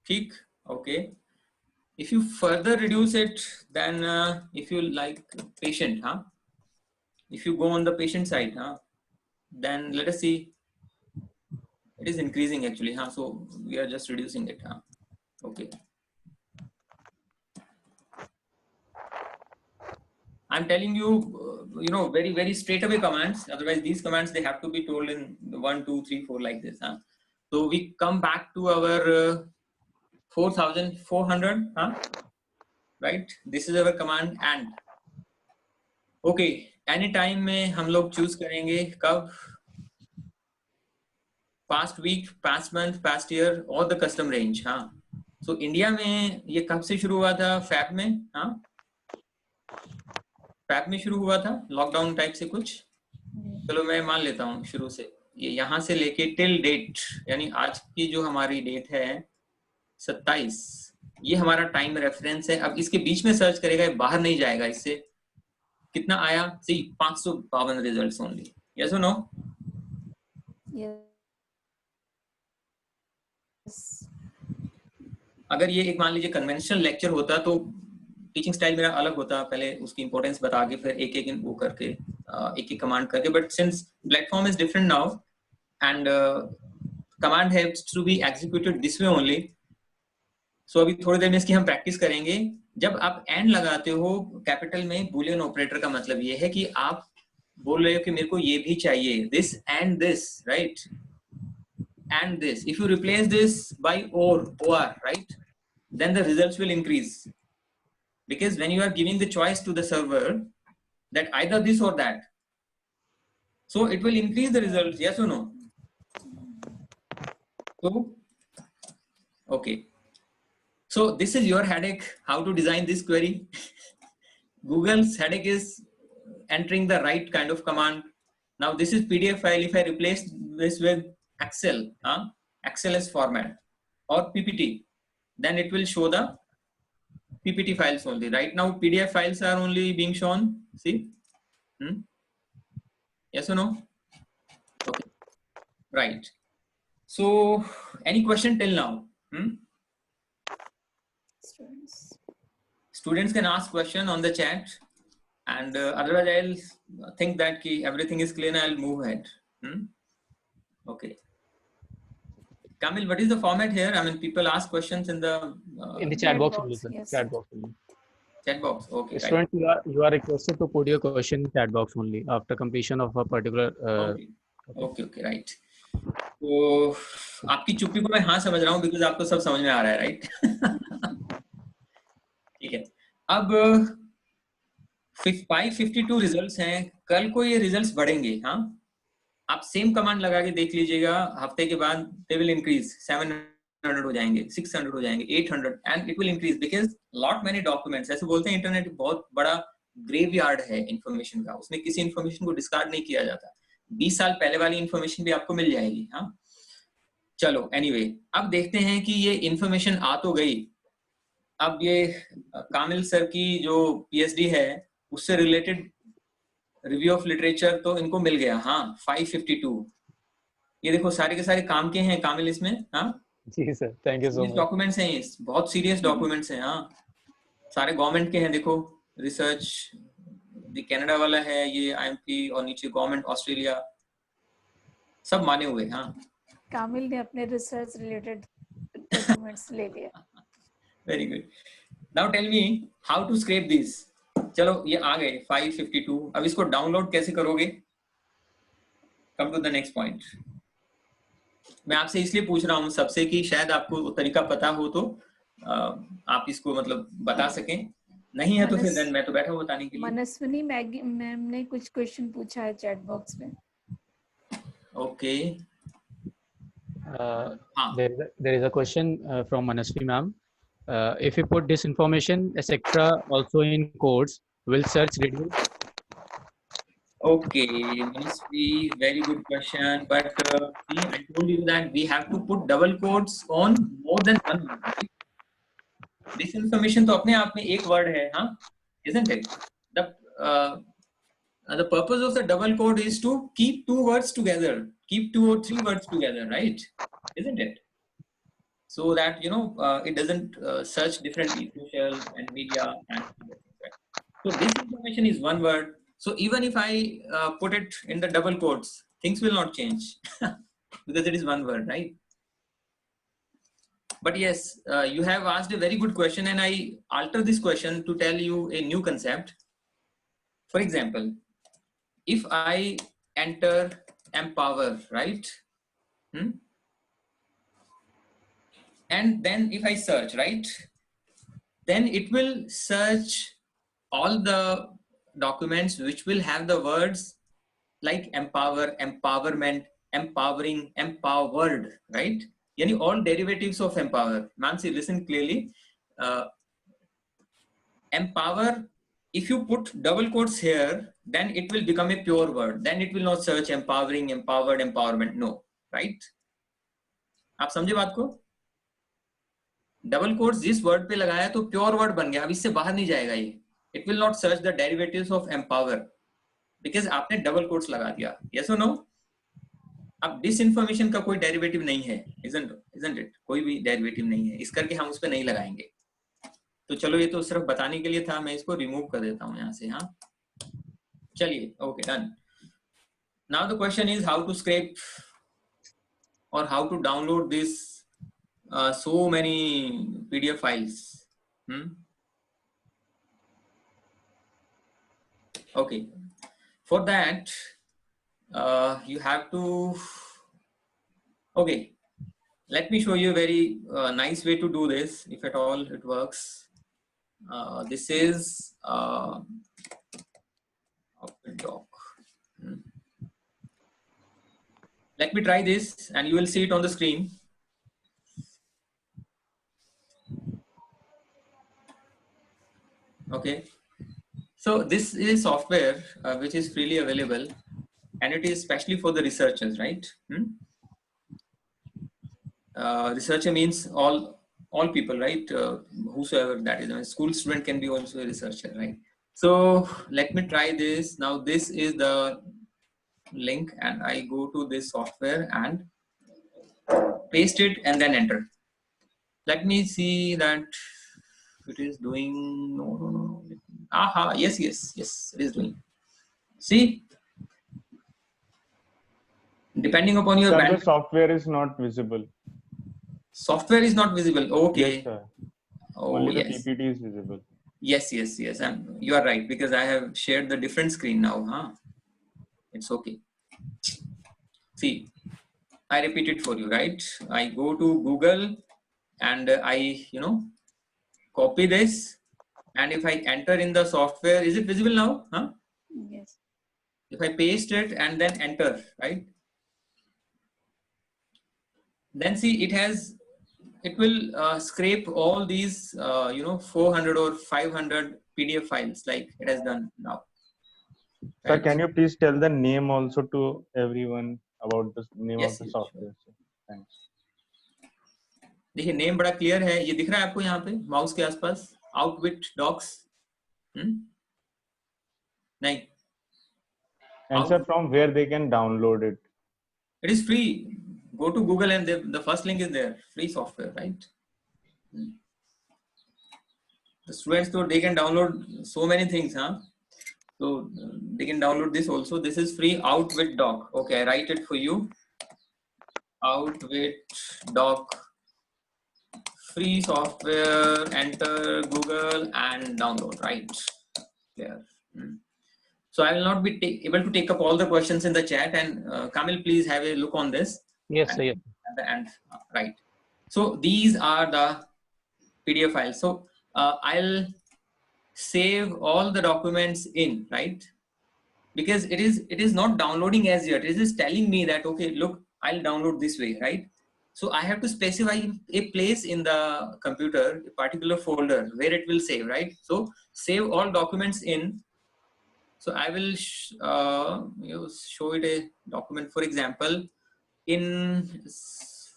Theek? Okay. If you further reduce it, then if you like patient, huh? If you go on the patient side, huh? Then let us see. It is increasing actually, huh? So we are just reducing it, huh? Okay. I'm telling you, you know, very, very straight away commands. Otherwise, these commands, they have to be told in 1, 2, 3, 4 like this. Huh? So we come back to our 4400. Huh? Right? This is our command and. Okay. Anytime में हम लोग choose करेंगे कब? Past week, past month, past year, or the custom range. हाँ. So India में ये कब से शुरू हुआ था? Feb में. हाँ. पैप में शुरू हुआ था, लॉकडाउन टाइप से कुछ. चलो मैं मान लेता हूँ शुरू से, ये यहाँ से लेके टिल डेट, यानी आज की जो हमारी डेट है 27, ये हमारा टाइम रेफरेंस है. अब इसके बीच में सर्च करेगा, बाहर नहीं जाएगा. इससे कितना आया? सी 552 रिजल्ट्स ओनली. यस और नो? अगर ये एक मान लीजिए कन्वेंशनल लेक्चर होता तो टीचिंग स्टाइल मेरा अलग होता, पहले उसकी इंपॉर्टेंस बता के फिर एक एक वो करके एक एक कमांड करके. But since platform is different now and command haves to be executed this way only. So अभी थोड़ी देर में इसकी हम प्रैक्टिस करेंगे. जब आप एंड लगाते हो कैपिटल में बूलियन ऑपरेटर का मतलब ये है कि आप बोल रहे हो कि मेरे को ये भी चाहिए, this and this, right, and this. If you replace this by or, right, then the results will increase. Because when you are giving the choice to the server that either this or that, so it will increase the results. Yes or no? So okay, so this is your headache, how to design this query. Google's headache is entering the right kind of command. Now this is PDF file. If I replace this with Excel, XLS format or PPT, then it will show the PPT files only. Right now PDF files are only being shown. See? Yes or no? Okay, right. So any question till now? Students can ask question on the chat, and otherwise I'll think that everything is clear and I'll move ahead. Okay. Kamil, what is the format here? I mean, people ask questions in the chat box only, sir. Yes. Chat box only. Chat box. Okay. Student, right. you are requested to put your question in chat box only after completion of a particular. Okay. Right. तो आपकी चुप्पी को मैं हाँ समझ रहा हूँ, because आपको सब समझ में आ रहा है, राइट? ठीक है. अब 552 रिजल्ट्स हैं. कल को ये रिजल्ट्स बढ़ेंगे. हाँ, आप सेम कमांड लगा के देख लीजिएगा, हफ्ते के बाद दे विल इंक्रीज. 700 हो जाएंगे, 600 हो जाएंगे, 800, and it will increase because lot many documents. ऐसे बोलते हैं इंटरनेट बहुत बड़ा ग्रेवयार्ड है इंफॉर्मेशन का, उसमें किसी इंफॉर्मेशन को डिस्कार्ड नहीं किया जाता. 20 साल पहले वाली इंफॉर्मेशन भी आपको मिल जाएगी. हाँ, चलो एनीवे, अब देखते हैं कि ये इंफॉर्मेशन आ तो गई. अब ये कामिल सर की जो PhD है उससे रिलेटेड रिव्यू ऑफ लिटरेचर तो इनको मिल गया। हाँ 552 ये देखो सारे के सारे काम के हैं कामिल इसमें। हाँ जी sir, thank you so much. Documents हैं, ये बहुत सीरियस डॉक्यूमेंट्स हैं। हाँ सारे गवर्नमेंट के हैं, देखो रिसर्च कनाडा वाला है ये, IMP, और नीचे गवर्नमेंट ऑस्ट्रेलिया, सब माने हुए। हाँ कामिल ने अपने रिसर्च रिलेटेड डॉक्यूमेंट्स ले लिया। Very good. Now tell me how to scrap this. चलो ये आ गए 552, अब इसको डाउनलोड कैसे करोगे? Come to the next point. मैं आपसे इसलिए पूछ रहा हूँ सबसे कि शायद आपको तरीका पता हो तो आप इसको मतलब बता सकें, नहीं है तो फिर देन मैं तो बैठा हूँ बताने के लिए। मनस्विनी मैम ने कुछ क्वेश्चन पूछा है चैट बॉक्स में। Okay There is a question from Manasvi ma'am. If you put disinformation etc. also in codes, will search reduce? Okay, Manasvi, very good question. But see, I told you that we have to put double quotes on more than one word. Right? Disinformation तो अपने आप में एक word है, हाँ, isn't it? The purpose of the double quote is to keep two words together, keep 2 or 3 words together, right? Isn't it? So that you know it doesn't search differently, social and media and other things, right? So disinformation is one word. So even if I put it in the double quotes, things will not change because it is one word, right? But yes, you have asked a very good question, and I alter this question to tell you a new concept. For example, if I enter empower, right? And then if I search, right, then it will search all the documents which will have the words like empower, empowerment, empowering, empowered, right? Yani all derivatives of empower. Mansi, listen clearly. Empower, if you put double quotes here, then it will become a pure word. Then it will not search empowering, empowered, empowerment. No, right? आप समझे बात को? Double quotes जिस word पे लगाया तो pure word बन गया, अब इससे बाहर नहीं जाएगा ये. It will not search the derivatives of empower because आपने डबल कोट्स लगा दिया. यस और नो? अब डिसइंफॉर्मेशन का कोई डेरिवेटिव नहीं है, isn't it? कोई भी डेरिवेटिव नहीं है, इस करके हम उस पर नहीं लगाएंगे. तो चलो ये तो सिर्फ बताने के लिए था, मैं इसको रिमूव कर देता हूं यहां से. हाँ चलिए, okay done. Now the question is how to scrape और how to download this so many PDF files. Okay, for that you have to, okay, let me show you a very nice way to do this, if at all it works. This is doc. Let me try this and you will see it on the screen. Okay, so this is software which is freely available and it is especially for the researchers, right? Researcher means all people, right? Whosoever that is. I mean, school student can be also a researcher, right? So let me try this. Now this is the link and I go to this software and paste it and then enter. Let me see that it is doing. No. Aha, yes, it is doing. See, depending upon your bandwidth, the software is not visible. Software is not visible. Okay. Yes, sir. Oh, only the yes. PPT is visible. Yes. And you are right because I have shared the different screen now. Huh? It's okay. See, I repeat it for you, right? I go to Google and I, copy this. And if I enter in the software, is it visible now? Huh? Yes. If I paste it and then enter, right? Then see, it will scrape all these, 400 or 500 PDF files like it has done now. Right? Sir, can you please tell the name also to everyone about the name of the software? Sure. Thanks. देखिए name बड़ा clear है, ये दिख रहा है आपको यहाँ पे माउस के आसपास, Outwit Docs. नहीं. And sir, from where they can download it? It is free. Go to Google and the first link is there. Free software, right? The students, so they can download so many things, huh? So they can download this also. This is free. Outwit Doc. Okay, I write it for you. Outwit Doc. Free software. Enter Google and download. Right. There. So I will not be able to take up all the questions in the chat, and Kamil, please have a look on this. Yes, sir. Yes. And right. So these are the PDF files. So I'll save all the documents in, right? Because it is not downloading as yet. It is telling me that, okay, look, I'll download this way, right? So I have to specify a place in the computer, a particular folder where it will save, right? So save all documents in. So I will show it a document, for example, in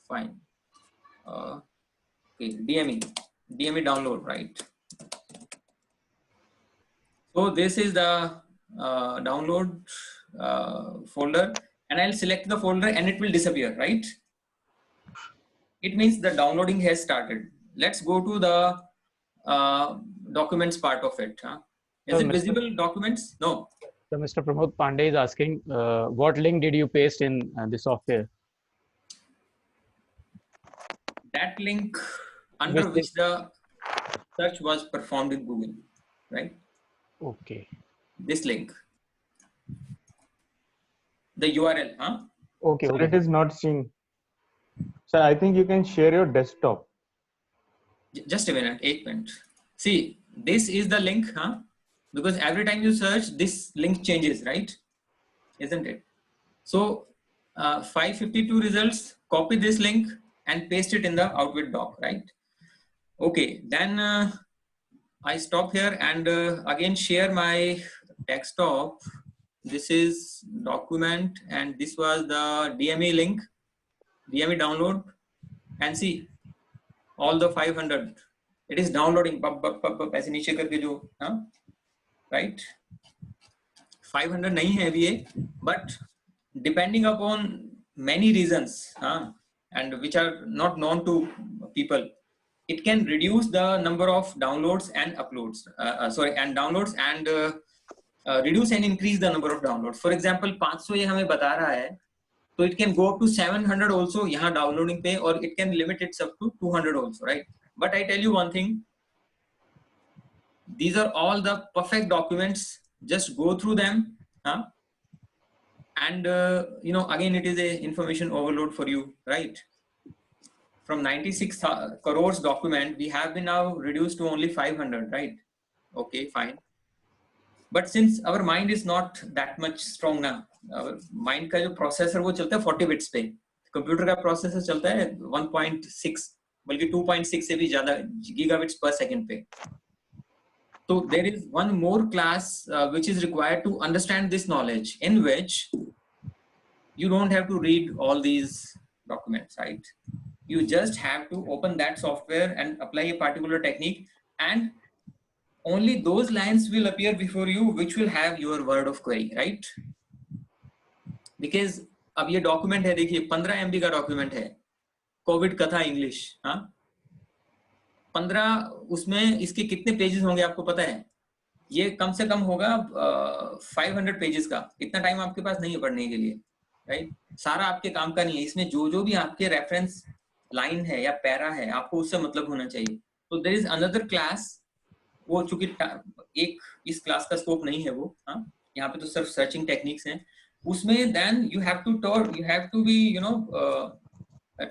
fine. Okay, DME download, right? So this is the download folder, and I'll select the folder and it will disappear, right? It means the downloading has started. Let's go to the documents part of it. Huh? Is it visible documents? No. So Mr. Pramod Pandey is asking, what link did you paste in the software? That link under which the search was performed in Google, right? Okay. This link. The URL, huh? Okay. Sir, Okay. it is not seen. Sir, I think you can share your desktop. Just a minute, 8 minutes. See, this is the link, huh? Because every time you search, this link changes, right? Isn't it? So 552 results, copy this link and paste it in the Outwit doc, right? Okay, then I stop here and again share my desktop. This is document and this was the DME link, DME download, and see all the 500. It is downloading, ऐसे नीचे करके जो, हाँ? Right? 500 नहीं है अभी ये, but depending upon many reasons, and which are not known to people, it can reduce the number of downloads and uploads. Downloads and reduce and increase the number of downloads. For example, 500 ये हमें बता रहा है, so it can go up to 700 also यहाँ downloading पे, or it can limit it up to 200 also, right? But I tell you one thing, these are all the perfect documents. Just go through them, and again it is a information overload for you, right? From 96 crores document, we have been now reduced to only 500, right? Okay, fine. But since our mind is not that much strong now, our mind का जो processor वो चलता है 40 bits पे, computer का processor चलता है 1.6 बल्कि 2.6 से भी ज़्यादा gigabits per second पे. So there is one more class which is required to understand this knowledge, in which you don't have to read all these documents, right? You just have to open that software and apply a particular technique, and only those lines will appear before you which will have your word of query, right? Because अब ये document है, देखिए 15 MB का document है, Covid कथा English, 15, उसमें इसके कितने पेजेस होंगे आपको पता है? ये कम से कम होगा 500 पेजेस का. इतना टाइम आपके पास नहीं है पढ़ने के लिए, राइट? सारा आपके काम का नहीं है. इसमें जो भी आपके रेफरेंस लाइन है या पैरा है, आपको उससे मतलब होना चाहिए. तो देयर इज अनदर क्लास, वो चूंकि एक इस क्लास का स्कोप नहीं है वो, यहाँ पे तो सिर्फ सर्चिंग टेक्निक्स हैं. उसमें then you have to be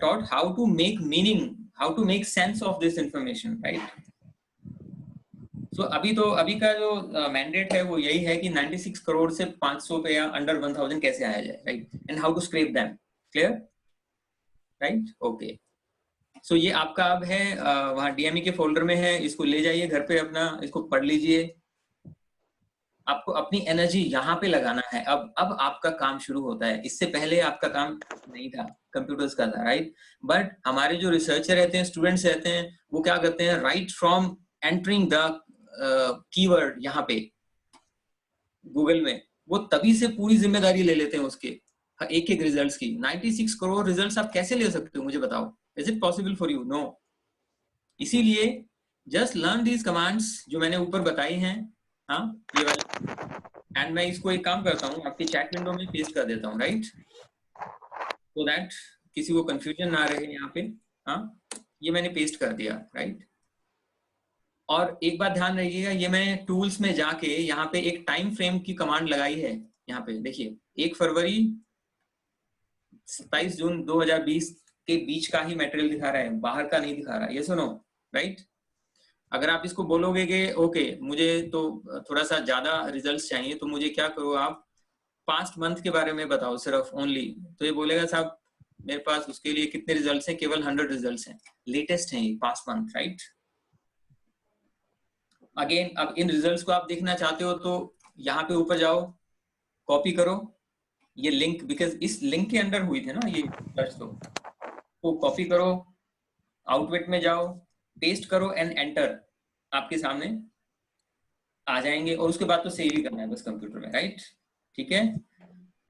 taught how to make meaning, how to make sense of this information, right? So अभी का जो mandate है वो यही है कि 96 करोड़ से 500 पे या under 1000 कैसे आया जाए, right? And how to scrape them. Clear? Right? Okay. So ये आपका अब है, वहाँ DME के फोल्डर में है, इसको ले जाइए घर पे अपना, इसको पढ़ लीजिए. आपको अपनी एनर्जी यहाँ पे लगाना है. अब आपका काम शुरू होता है. इससे पहले आपका काम नहीं था, कंप्यूटर्स का था, राइट? बट हमारे जो रिसर्चर रहते हैं, स्टूडेंट्स रहते हैं, वो क्या करते हैं, right from entering the keyword यहाँ पे, गूगल में, वो तभी से पूरी जिम्मेदारी ले लेते हैं उसके एक एक रिजल्ट्स की। 96 करोड़ रिजल्ट्स आप कैसे ले सकते हो, मुझे बताओ, is it possible for you? No. इसीलिए जस्ट लर्न दीज कमांड्स जो मैंने ऊपर बताई हैं, हाँ ये वाली, एंड मैं इसको एक काम करता हूँ, आपकी चैट विंडो में पेस्ट कर देता हूँ, राइट, सो दैट किसी को कंफ्यूजन ना रहे यहाँ पे। हाँ, ये मैंने पेस्ट कर दिया, राइट। और एक बात ध्यान रखिएगा, ये मैं टूल्स में जाके यहाँ पे एक टाइम फ्रेम की कमांड लगाई है। यहाँ पे देखिए 1 फरवरी 27 जून 2020 के बीच का ही मटेरियल दिखा रहा है, बाहर का नहीं दिखा रहा है, ये सुनो, राइट। अगर आप इसको बोलोगे कि ओके मुझे तो थोड़ा सा ज्यादा रिजल्ट्स चाहिए, तो मुझे क्या करो, आप पास्ट मंथ के बारे में बताओ सिर्फ ओनली, तो ये बोलेगा साहब मेरे पास उसके लिए कितने रिजल्ट्स हैं, केवल 100 रिजल्ट्स हैं, लेटेस्ट हैं ये पास्ट मंथ, राइट। अगेन अब इन रिजल्ट्स को आप देखना चाहते हो तो यहाँ पे ऊपर जाओ, कॉपी करो ये लिंक, बिकॉज इस लिंक के अंडर हुई थे ना ये सर्च, तो कॉपी करो, आउटवेट में जाओ, पेस्ट करो एंड एंटर, आपके सामने आ जाएंगे। और उसके बाद तो सेव ही करना है बस कंप्यूटर में, राइट, ठीक है।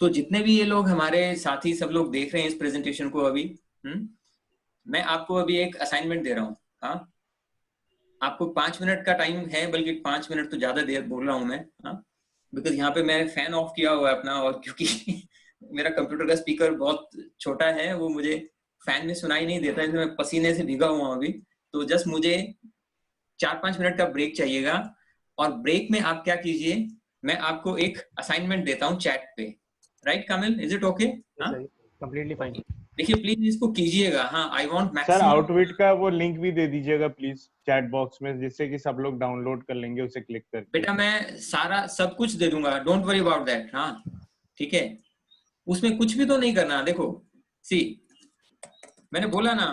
तो जितने भी ये लोग हमारे साथी सब लोग देख रहे हैं इस प्रेजेंटेशन को अभी, मैं आपको अभी एक असाइनमेंट दे रहा हूँ। हाँ, आपको 5 मिनट का टाइम है, बल्कि 5 मिनट तो ज्यादा देर बोल रहा हूँ मैं, हाँ, बिकॉज यहाँ पे मैंने फैन ऑफ किया हुआ है अपना, और क्योंकि मेरा कंप्यूटर का स्पीकर बहुत छोटा है, वो मुझे फैन में सुनाई नहीं देता, इसलिए मैं पसीने से भीगा हुआ हूँ अभी। तो जस्ट मुझे 4-5 मिनट का ब्रेक चाहिएगा, और ब्रेक में आप क्या कीजिए, मैं आपको एक असाइनमेंट देता हूँ चैट पे, right Kamil, is it okay? Completely fine. देखिए प्लीज इसको कीजिएगा। हाँ, I want sir maximum. Outwit का वो लिंक भी दे दीजिएगा प्लीज चैट बॉक्स में, जिससे कि सब लोग डाउनलोड कर लेंगे उसे क्लिक करके। बेटा मैं सारा सब कुछ दे दूंगा, डोंट वरी अबाउट दैट। हाँ ठीक है, उसमें कुछ भी तो नहीं करना। देखो सी, मैंने बोला ना,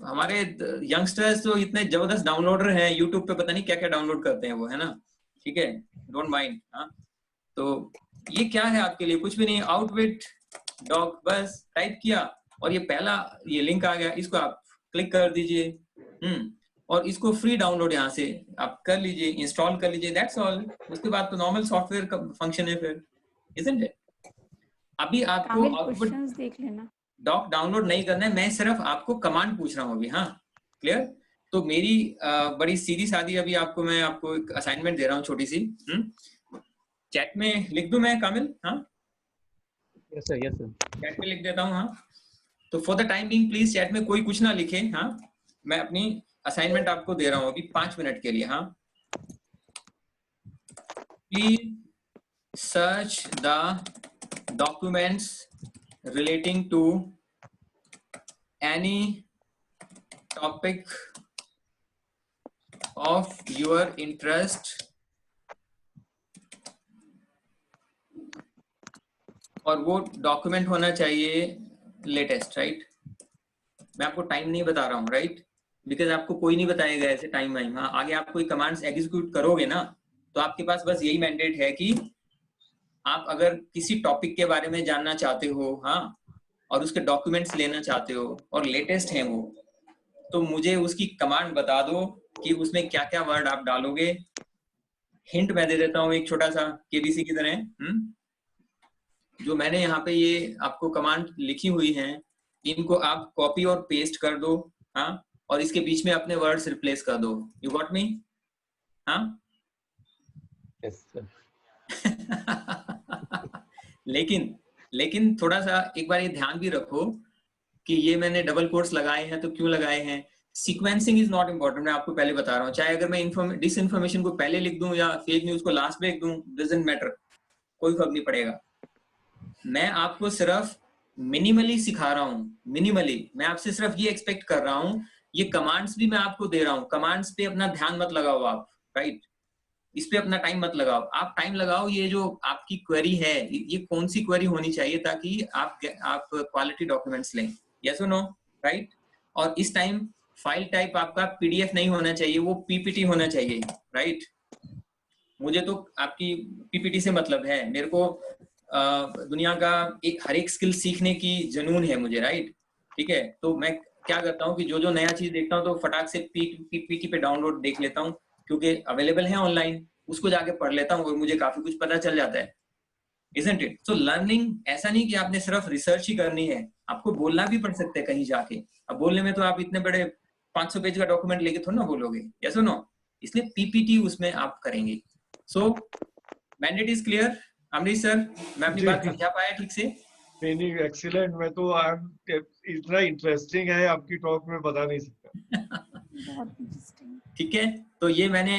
हमारे यंगस्टर्स तो इतने जबरदस्त डाउनलोडर हैं, यूट्यूब पे पता नहीं क्या क्या डाउनलोड करते हैं वो, है ना, ठीक है, डोंट माइंड। हाँ, तो ये क्या है आपके लिए, कुछ भी नहीं, आउटविट डॉक बस टाइप किया और ये पहला ये लिंक आ गया, इसको आप क्लिक कर दीजिए, और इसको फ्री डाउनलोड यहाँ से आप कर लीजिए, इंस्टॉल कर लीजिए, दैट्स ऑल। उसके बाद तो नॉर्मल सॉफ्टवेयर का फंक्शन है फिर, इजंट इट? अभी आपको क्वेश्चंस देख लेना, डॉक डाउनलोड नहीं करना है, मैं सिर्फ आपको कमांड पूछ रहा हूँ अभी। हाँ क्लियर? तो मेरी बड़ी सीधी सादी अभी आपको मैं आपको एक असाइनमेंट दे रहा हूँ छोटी सी, चैट में लिख दूं मैं कामिल? हाँ yes sir, yes sir, chat में लिख देता हूँ। हाँ, तो for the time being please chat में कोई कुछ ना लिखे। हाँ, मैं अपनी असाइनमेंट आपको दे रहा हूँ अभी 5 मिनट के लिए। हाँ, please search the documents relating to any topic of your interest, और वो डॉक्यूमेंट होना चाहिए लेटेस्ट, राइट? मैं आपको टाइम नहीं बता रहा हूँ, राइट, बिकॉज आपको कोई नहीं बताएगा ऐसे टाइम वाइम। हाँ, आगे आप कोई कमांड्स एग्जीक्यूट करोगे ना, तो आपके पास बस यही मैंडेट है कि आप अगर किसी टॉपिक के बारे में जानना चाहते हो, हाँ, और उसके डॉक्यूमेंट्स लेना चाहते हो और लेटेस्ट हैं वो, तो मुझे उसकी कमांड बता दो कि उसमें क्या क्या वर्ड आप डालोगे। हिंट मैं दे देता हूँ एक छोटा सा, केबीसी की तरह। जो मैंने यहाँ पे ये आपको कमांड लिखी हुई हैं, इनको आप कॉपी और पेस्ट कर दो। हाँ, और इसके बीच में अपने वर्ड्स रिप्लेस कर दो। You got me? हाँ यस सर। लेकिन थोड़ा सा एक बार ये ध्यान भी रखो कि ये मैंने डबल कोट्स लगाए हैं, तो क्यों लगाए हैं? सीक्वेंसिंग इज नॉट इम्पोर्टेंट, मैं आपको पहले बता रहा हूँ। चाहे अगर मैं डिसइंफॉर्मेशन को पहले लिख दूं या फेक न्यूज को लास्ट में लिख दूं, डजंट मैटर, कोई फर्क नहीं पड़ेगा। मैं आपको सिर्फ मिनिमली सिखा रहा हूँ, मिनिमली। मैं आपसे सिर्फ ये एक्सपेक्ट कर रहा हूँ, ये कमांड्स भी मैं आपको दे रहा हूँ, कमांड्स पे अपना ध्यान मत लगाओ आप, राइट? इस पे अपना टाइम मत लगाओ। आप टाइम लगाओ ये जो आपकी क्वेरी है, ये कौन सी क्वेरी होनी चाहिए ताकि आप क्वालिटी डॉक्यूमेंट्स लें, यस और नो, राइट? और इस टाइम फाइल टाइप आपका पीडीएफ नहीं होना चाहिए, वो पीपीटी होना चाहिए, राइट? मुझे तो आपकी पीपीटी से मतलब है, मेरे को दुनिया का हर एक स्किल सीखने की जुनून है मुझे, राइट? ठीक है, तो मैं क्या करता हूँ कि जो नया चीज देखता हूँ तो फटाक से पीपीटी पे डाउनलोड देख लेता हूँ, क्योंकि अवेलेबल है ऑनलाइन, उसको जाके पढ़ लेता हूँ और मुझे काफी कुछ पता चल जाता है, isn't it? So learning ऐसा नहीं कि आपने सिर्फ रिसर्च ही करनी है, आपको बोलना भी पड़ सकता है कहीं जाके। अब बोलने में तो आप इतने बड़े 500 पेज का डॉक्यूमेंट लेके थोड़ा ना बोलोगे, yes or no? इसलिए पीपीटी उसमें आप करेंगे। So mandate is clear। Amrish sir, मैं अपनी बात समझा पाया ठीक से? नहीं, एक्सीलेंट। मैं तो इतना इंटरेस्टिंग है आपकी टॉक में, बता नहीं सकता। बहुत इंटरेस्टिंग। ठीक है, तो ये मैंने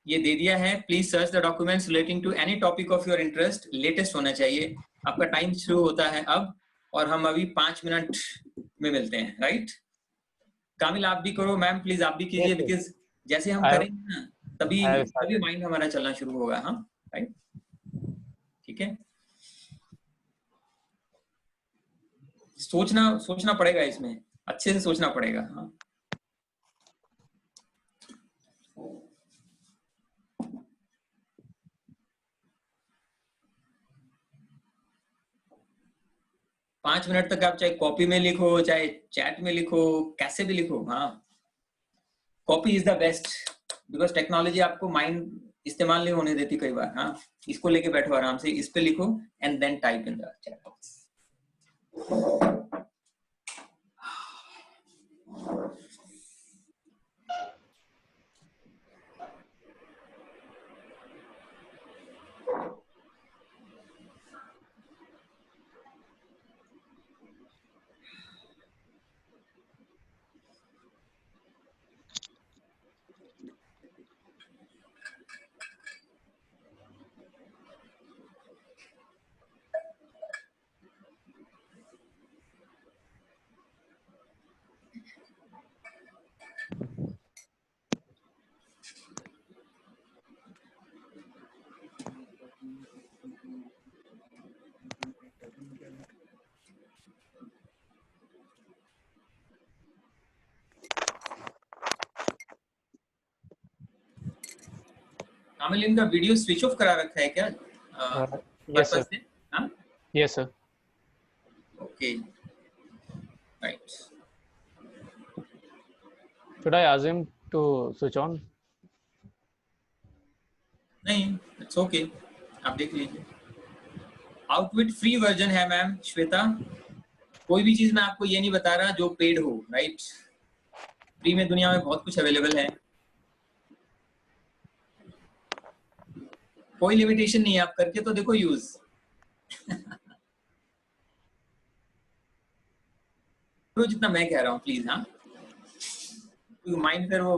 ये दे दिया है। Please search the documents relating to any topic of your interest, latest होना चाहिए। आपका टाइम शुरू होता है अब, और हम अभी 5 मिनट में मिलते हैं, राइट? कामिल आप भी करो, मैम प्लीज आप भी कीजिए, बिकॉज जैसे हम करेंगे ना तभी माइंड हमारा चलना शुरू होगा। हाँ, राइट, ठीक है। सोचना पड़ेगा, इसमें अच्छे से सोचना पड़ेगा। हाँ, पांच मिनट तक आप चाहे कॉपी में लिखो, चाहे चैट में लिखो, कैसे भी लिखो। हाँ, copy is the best, because technology आपको माइंड इस्तेमाल नहीं होने देती कई बार। हाँ, इसको लेके बैठो आराम से, इस पे लिखो and then type in the chat box. Kamil, इनका वीडियो स्विच ऑफ करा रखा है क्या? Yes sir. हाँ, Yes sir. Okay, right. Should I ask him to switch on? नहीं, इट्स ओके, आप देख लीजिए। आउटविट फ्री वर्जन है मैम श्वेता, कोई भी चीज मैं आपको ये नहीं बता रहा जो पेड हो, राइट? फ्री में दुनिया में बहुत कुछ अवेलेबल है, कोई लिमिटेशन नहीं है, आप करके तो देखो यूज। तो जितना मैं कह रहा हूँ प्लीज। हाँ, माइंड फिर वो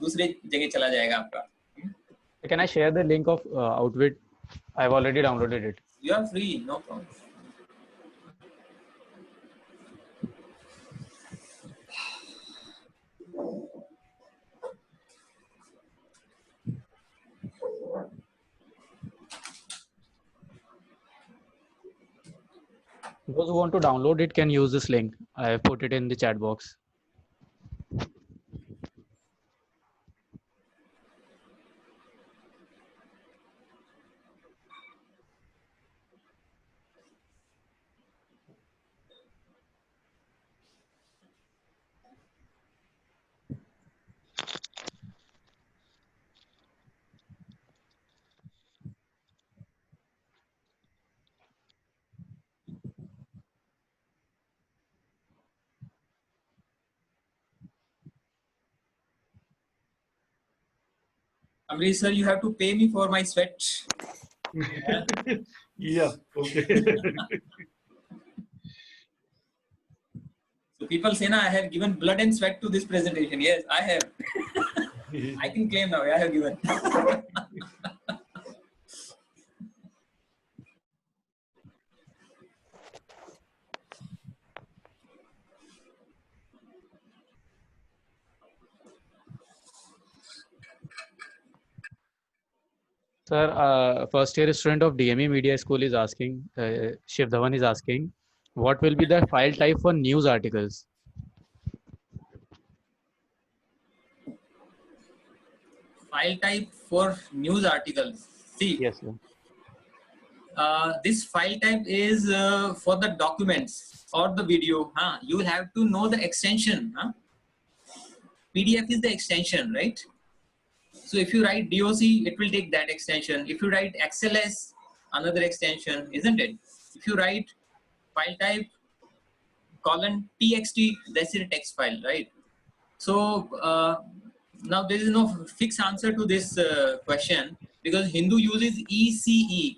दूसरे जगह चला जाएगा आपका। Can I share the link of Outwit? I've already downloaded it. You are free, no problem. Those who want to download it can use this link. I have put it in the chat box. Amrish sir, you have to pay me for my sweat. Yeah, okay. So people say, "Na, I have given blood and sweat to this presentation." Yes, I have. I can claim now. I have given. Sir, first year student of DME Media School is asking, Shiv Dhawan is asking, what will be the file type for news articles? File type for news articles. See, Yes, sir. this file type is for the documents or the video. You will have to know the extension. PDF is the extension, right? So if you write DOC, it will take that extension. If you write XLS, another extension, isn't it? If you write file type :txt, that's a text file, right? So now there is no fixed answer to this question, because Hindu uses ECE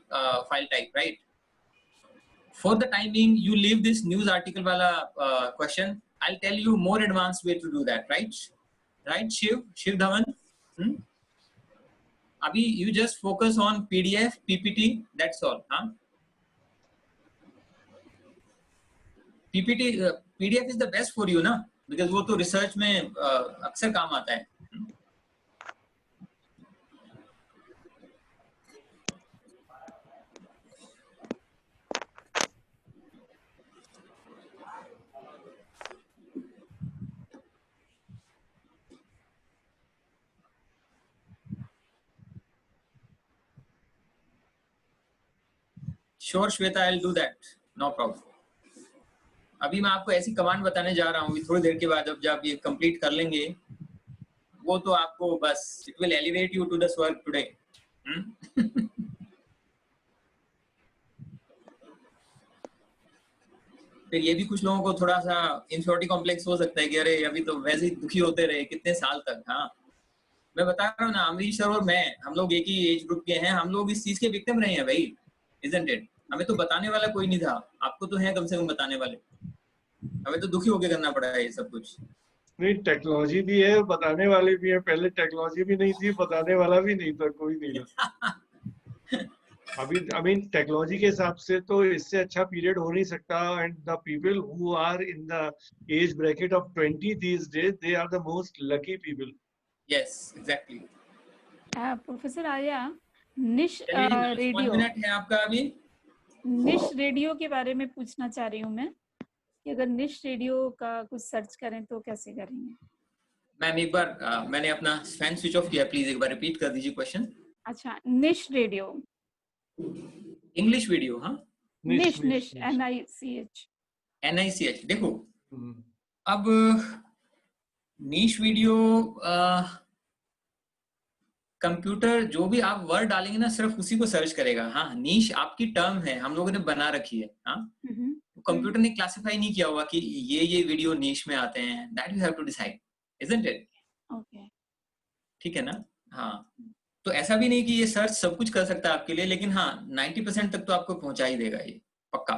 file type, right? For the time being, you leave this news article wala question. I'll tell you more advanced way to do that, right? Right, Shiv Dhawan? Abhi, you just focus on PDF, PPT, that's all. Huh? PPT, PDF is the best for you, na? Because वो तो research में अक्सर काम आता है. Sure, Shweta, I'll do that. No problem. अभी मैं आपको ऐसी कमांड बताने जा रहा हूँ, थोड़ी देर के बाद जब ये कंप्लीट कर लेंगे, वो तो आपको बस it will elevate you to the स्वर्ग today. फिर ये भी कुछ लोगों को थोड़ा सा इंफीरियरिटी कॉम्प्लेक्स हो सकता है कि अरे अभी तो वैसे ही दुखी होते रहे कितने साल तक. हाँ, मैं बता रहा हूँ ना, अमरीश सर और मैं, हम लोग एक ही एज ग्रुप के हैं, हम लोग इस चीज के विक्टिम रहे हैं भाई, isn't it? हमें तो बताने वाला कोई नहीं था, आपको तो है कम से कम बताने वाले, हमें तो दुखी होके करना पड़ा है ये सब कुछ. नहीं, टेक्नोलॉजी भी है, बताने वाले भी है. पहले टेक्नोलॉजी भी नहीं थी, बताने वाला भी नहीं था, कोई नहीं था. अभी टेक्नोलॉजी के हिसाब से तो इससे अच्छा पीरियड हो नहीं सकता. And the people who are in the age bracket of 20 these days, they are the most lucky people. Yes, exactly. Professor Arya, निश चलिए, रेडियो, 1 मिनट है आपका अभी. निश रेडियो के बारे में पूछना चाह रही हूँ मैं कि अगर निश रेडियो का कुछ सर्च करें तो कैसे करेंगे? मैम एक बार मैंने अपना फैन स्विच ऑफ किया, प्लीज एक बार रिपीट कर दीजिए क्वेश्चन. अच्छा, निश रेडियो, इंग्लिश वीडियो. हाँ, निश NICH. NICH. देखो, अब नीश वीडियो, कंप्यूटर जो भी आप वर्ड डालेंगे ना, सिर्फ उसी को सर्च करेगा. हाँ, नीश आपकी टर्म है, हम लोगों ने बना रखी है. हाँ, कंप्यूटर ने क्लासिफाई नहीं किया हुआ कि ये वीडियो नीश में आते हैं. That you have to decide, isn't it? Okay, ठीक है ना. हाँ, तो ऐसा भी नहीं कि ये सर्च सब कुछ कर सकता है आपके लिए, लेकिन हाँ 90% तक तो आपको पहुंचा ही देगा ये, पक्का.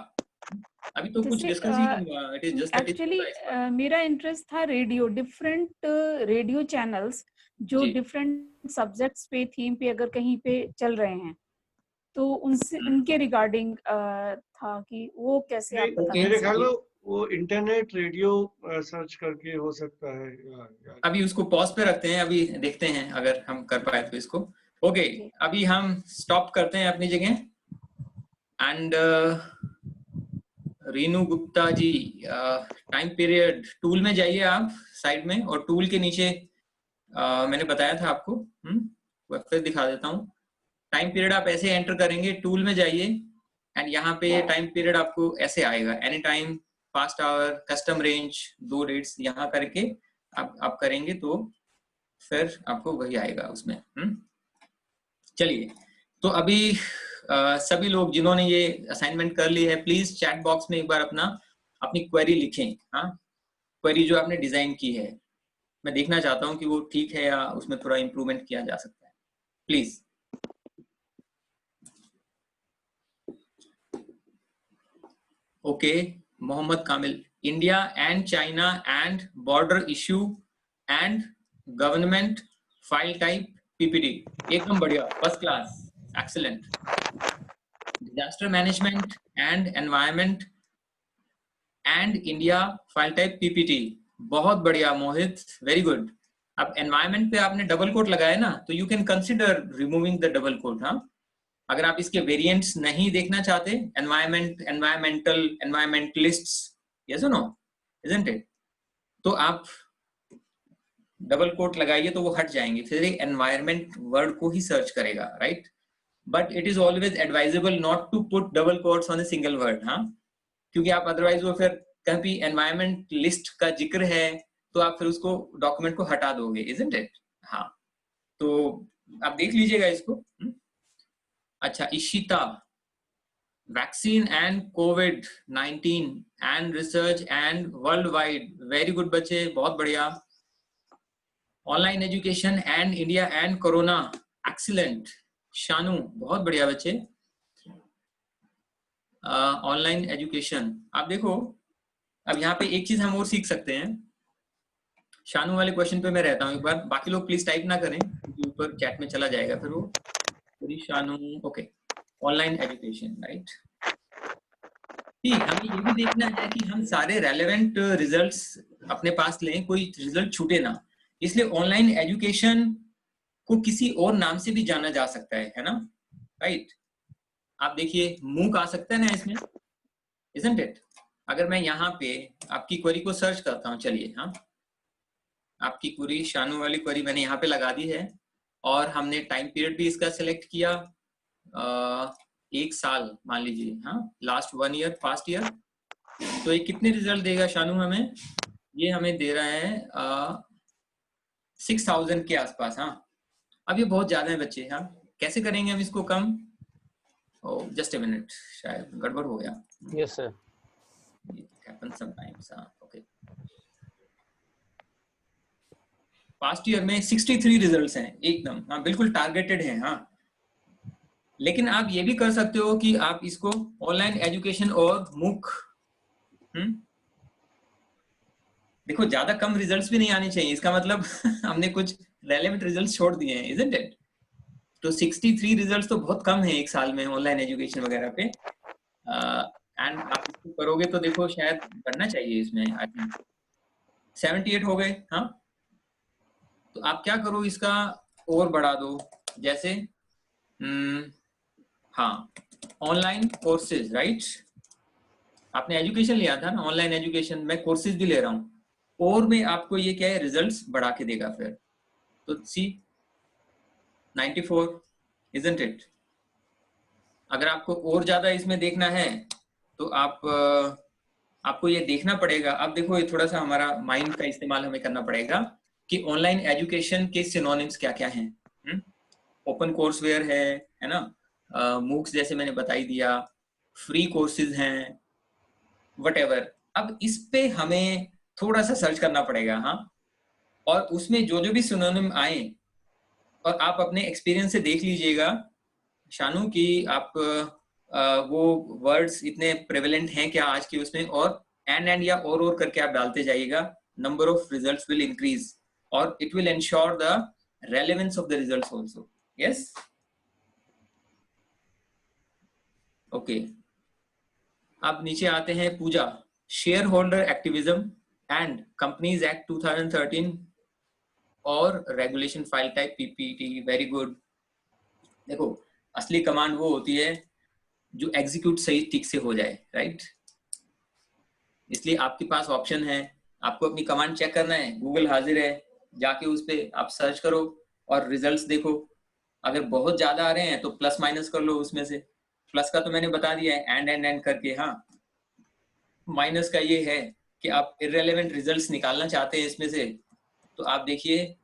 अभी तो कुछ डिस्कस ही नहीं हुआ. इट इज जस्ट एक्चुअली मेरा इंटरेस्ट था रेडियो, डिफरेंट रेडियो चैनल्स जो डिफरेंट सब्जेक्ट्स पे, थीम पे अगर कहीं पे चल रहे हैं, तो उनसे उनके रिगार्डिंग था कि वो कैसे आप बता. मेरे ख्याल में वो इंटरनेट रेडियो सर्च करके हो सकता है. अभी उसको पॉज पे रखते हैं, अभी देखते हैं अगर हम कर पाए तो इसको. ओके, अभी हम स्टॉप करते हैं अपनी जगह. And Renu Gupta ji, time period tool में जाइए आप साइड में, और टूल के नीचे मैंने बताया था आपको, फिर दिखा देता हूँ. टाइम पीरियड आप ऐसे एंटर करेंगे, टूल में जाइए, एंड यहाँ पे टाइम पीरियड आपको ऐसे आएगा, any time, fast hour, custom range, 2 dates यहाँ करके आप करेंगे तो फिर आपको वही आएगा उसमें. चलिए, तो अभी सभी लोग जिन्होंने ये असाइनमेंट कर ली है, प्लीज चैट बॉक्स में एक बार अपनी क्वेरी लिखें. हाँ, क्वेरी जो आपने डिजाइन की है, मैं देखना चाहता हूँ कि वो ठीक है या उसमें थोड़ा इम्प्रूवमेंट किया जा सकता है. Please. Okay, Mohammad Kamil, India and China and border issue and government file type PPT. एकदम बढ़िया, first class, excellent. Disaster management and environment and India file type PPT. बहुत बढ़िया मोहित, वेरी गुड. अब एनवायरमेंट पे आपने डबल कोट लगाया ना, तो you can consider removing the double quote. हाँ, अगर आप इसके वेरिएंट्स नहीं देखना चाहते, एनवायरमेंट, एनवायरमेंटल, एनवायरमेंटलिस्ट्स, यस और नो, इजंट इट, तो आप डबल कोट लगाइए तो वो हट जाएंगे, फिर एनवायरमेंट वर्ड को ही सर्च करेगा, right. But it is always advisable not to put double quotes on a single word. हाँ, क्योंकि आप अदरवाइज वो फिर कभी एनवायरमेंट लिस्ट का जिक्र है तो आप फिर उसको डॉक्यूमेंट को हटा दोगे, इजंट इट? हाँ, तो आप देख लीजिएगा इसको। अच्छा, इशिता, वैक्सीन एंड कोविड-19 and research and world wide, very good बच्चे, बहुत बढ़िया। Online education and India and corona, excellent. Shanu, बहुत बढ़िया बच्चे। ऑनलाइन एजुकेशन, आप देखो अब यहाँ पे एक चीज हम और सीख सकते हैं। शानू वाले क्वेश्चन पे मैं रहता हूँ एक बार, बाकी लोग प्लीज टाइप ना करें क्योंकि ऊपर चैट में चला जाएगा फिर वो। Shanu, okay, online education, right. ठीक, हमें ये भी देखना है कि हम सारे रेलेवेंट रिजल्ट्स अपने पास लें, कोई रिजल्ट छूटे ना। इसलिए ऑनलाइन एजुकेशन को किसी और नाम से भी जाना जा सकता है ना, राइट। आप देखिए मूक आ सकता है ना इसमें, isn't it? अगर मैं यहाँ पे आपकी क्वेरी को सर्च करता हूँ, चलिए, हाँ, आपकी क्वेरी, शानू वाली क्वेरी मैंने यहाँ पे लगा दी है और हमने टाइम पीरियड भी इसका सिलेक्ट किया, 1 साल मान लीजिए, हाँ, लास्ट 1 ईयर, पास्ट ईयर। तो ये कितने रिजल्ट देगा शानू हमें? ये हमें दे रहा है 6000 के आसपास। हाँ, अब ये बहुत ज्यादा है बच्चे। हाँ, कैसे करेंगे हम इसको कम? जस्ट अ मिनट, शायद गड़बड़ हो गया। Yes, sir. It happens sometimes. Okay. Past year में 63 रिजल्ट्स हैं एकदम, हाँ, बिल्कुल टारगेटेड हैं। हाँ, लेकिन आप ये भी कर सकते हो कि आप इसको ऑनलाइन एजुकेशन और मूक, देखो ज्यादा कम रिजल्ट्स भी नहीं आने चाहिए, इसका मतलब हमने कुछ रेलेवेंट रिजल्ट्स छोड़ दिए हैं, isn't it? तो 63 रिजल्ट्स तो बहुत कम है एक साल में ऑनलाइन एजुकेशन वगैरह पे। एंड आप इसको करोगे तो देखो शायद बढ़ना चाहिए इसमें, आई थिंक 78 हो गए। हाँ, तो आप क्या करो, इसका और बढ़ा दो, जैसे हाँ, ऑनलाइन कोर्सेज, राइट। आपने एजुकेशन लिया था ना, ऑनलाइन एजुकेशन, मैं कोर्सेज भी ले रहा हूँ और मैं आपको ये क्या है, रिजल्ट्स बढ़ा के देगा फिर। तो सी 94, isn't it? अगर आपको और ज्यादा इसमें देखना है तो आपको ये देखना पड़ेगा। अब देखो ये थोड़ा सा हमारा माइंड का इस्तेमाल हमें करना पड़ेगा कि ऑनलाइन एजुकेशन के सिनोनिम्स क्या क्या हैं। ओपन कोर्सवेयर है ना, मूक्स जैसे मैंने बता ही दिया, फ्री कोर्सेज हैं, व्हाटएवर। अब इस पे हमें थोड़ा सा सर्च करना पड़ेगा। हाँ, और उसमें जो जो भी सिनोनिम आए और आप अपने एक्सपीरियंस से देख लीजिएगा शानू कि आप वो वर्ड्स इतने प्रेवलेंट हैं क्या आज के उसमें, और एंड या और करके आप डालते जाइएगा, number of results will increase और it will ensure the relevance of the results also. Yes, okay. अब नीचे आते हैं, Pooja, shareholder activism and companies act 2013 और regulation file type PPT, very good. देखो असली कमांड वो होती है जो एग्जीक्यूट सही ठीक से हो जाए, राइट। इसलिए आपके पास ऑप्शन है, आपको अपनी कमांड चेक करना है, गूगल हाजिर है, जाके उस पे आप सर्च करो और रिजल्ट्स देखो। अगर बहुत ज्यादा आ रहे हैं तो प्लस माइनस कर लो उसमें से। प्लस का तो मैंने बता दिया है, एंड करके। हाँ, माइनस का ये है कि आप इररेलेवेंट रिजल्ट्स निकालना चाहते हैं इसमें से, तो आप देखिए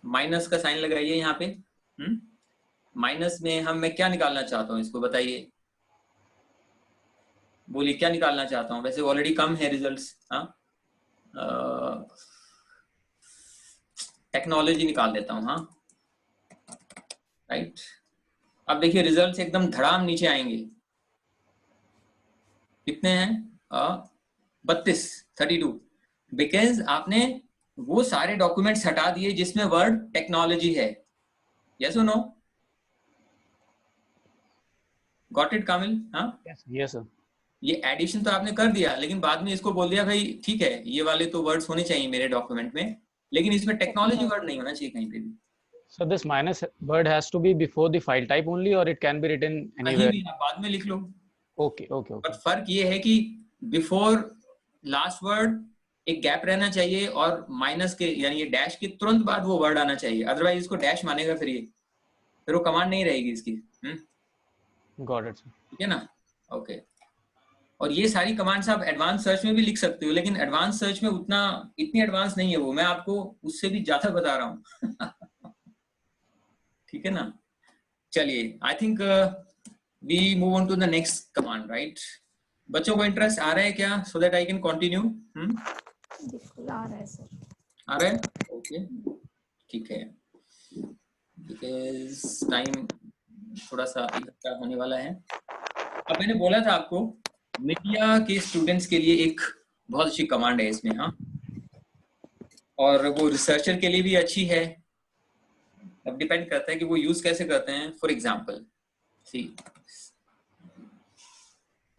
माइनस का साइन लगाइए यहाँ पे। माइनस में मैं क्या निकालना चाहता हूँ, इसको बताइए, बोलिए क्या निकालना चाहता हूँ। वैसे ऑलरेडी कम है रिजल्ट्स। हाँ, टेक्नोलॉजी निकाल देता हूँ। हाँ, राइट। अब देखिए रिजल्ट्स एकदम धड़ाम नीचे आएंगे, कितने हैं, 32, बिकॉज आपने वो सारे डॉक्यूमेंट्स हटा दिए जिसमें वर्ड टेक्नोलॉजी है। यस और नो? गॉट इट कामिल? हाँ, यस सर। ये एडिशन तो आपने कर दिया, लेकिन बाद में इसको बोल दिया भाई ठीक है ये वाले तो वर्ड्स होने चाहिए मेरे डॉक्यूमेंट में, लेकिन इसमें टेक्नोलॉजी वर्ड नहीं होना चाहिए कहीं पे भी। So this minus word has to be before the file type only, or it can be written anywhere? कहीं भी आप बाद में लिख लो। Okay. पर फर्क ये है कि बिफोर लास्ट वर्ड एक गैप रहना चाहिए और माइनस के यानी ये डैश के तुरंत बाद वो वर्ड आना चाहिए, अदरवाइज इसको डैश मानेगा फिर वो कमांड नहीं रहेगी इसकी। Got it, sir. ठीक है ना? ओके। और ये सारी कमांड्स आप एडवांस सर्च में भी लिख सकते हो, लेकिन एडवांस सर्च में इतनी एडवांस नहीं है वो, मैं आपको उससे भी ज्यादा बता रहा हूँ। ठीक है ना? चलिए, I think we move on to the next command, right? बच्चों को इंटरेस्ट आ रहा है क्या, so that I can continue? बिल्कुल आ रहा है सर। आ रहा है? ओके, ठीक है, बिकॉज टाइम थोड़ा सा इकट्ठा होने वाला है। अब मैंने बोला था आपको मीडिया के स्टूडेंट्स के लिए एक बहुत अच्छी कमांड है इसमें, हाँ, और वो रिसर्चर के लिए भी अच्छी है। अब डिपेंड करता है कि वो यूज कैसे करते हैं। फॉर एग्जाम्पल, सी,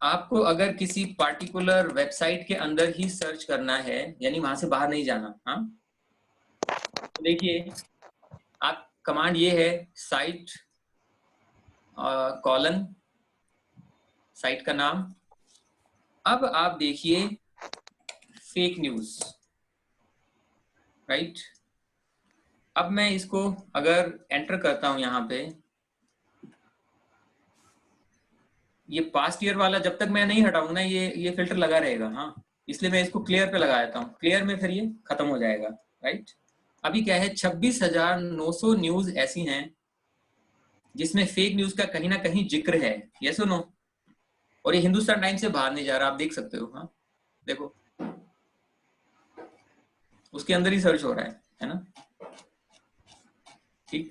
आपको अगर किसी पार्टिकुलर वेबसाइट के अंदर ही सर्च करना है, यानी वहां से बाहर नहीं जाना, हाँ, तो देखिए आप कमांड ये है साइट कॉलन, साइट का नाम। अब आप देखिए फेक न्यूज, राइट? अब मैं इसको अगर एंटर करता हूं यहाँ पे, ये पास्ट ईयर वाला जब तक मैं नहीं हटाऊंगा ना, ये फिल्टर लगा रहेगा, हाँ, इसलिए मैं इसको क्लियर पे लगा देता हूँ। क्लियर में फिर ये खत्म हो जाएगा, राइट? अभी क्या है, 26,900 न्यूज ऐसी हैं जिसमें फेक न्यूज का कहीं ना कहीं जिक्र है, यस और नो? और ये हिंदुस्तान टाइम्स से बाहर नहीं जा रहा, आप देख सकते हो, हाँ, देखो उसके अंदर ही सर्च हो रहा है ना? ठीक,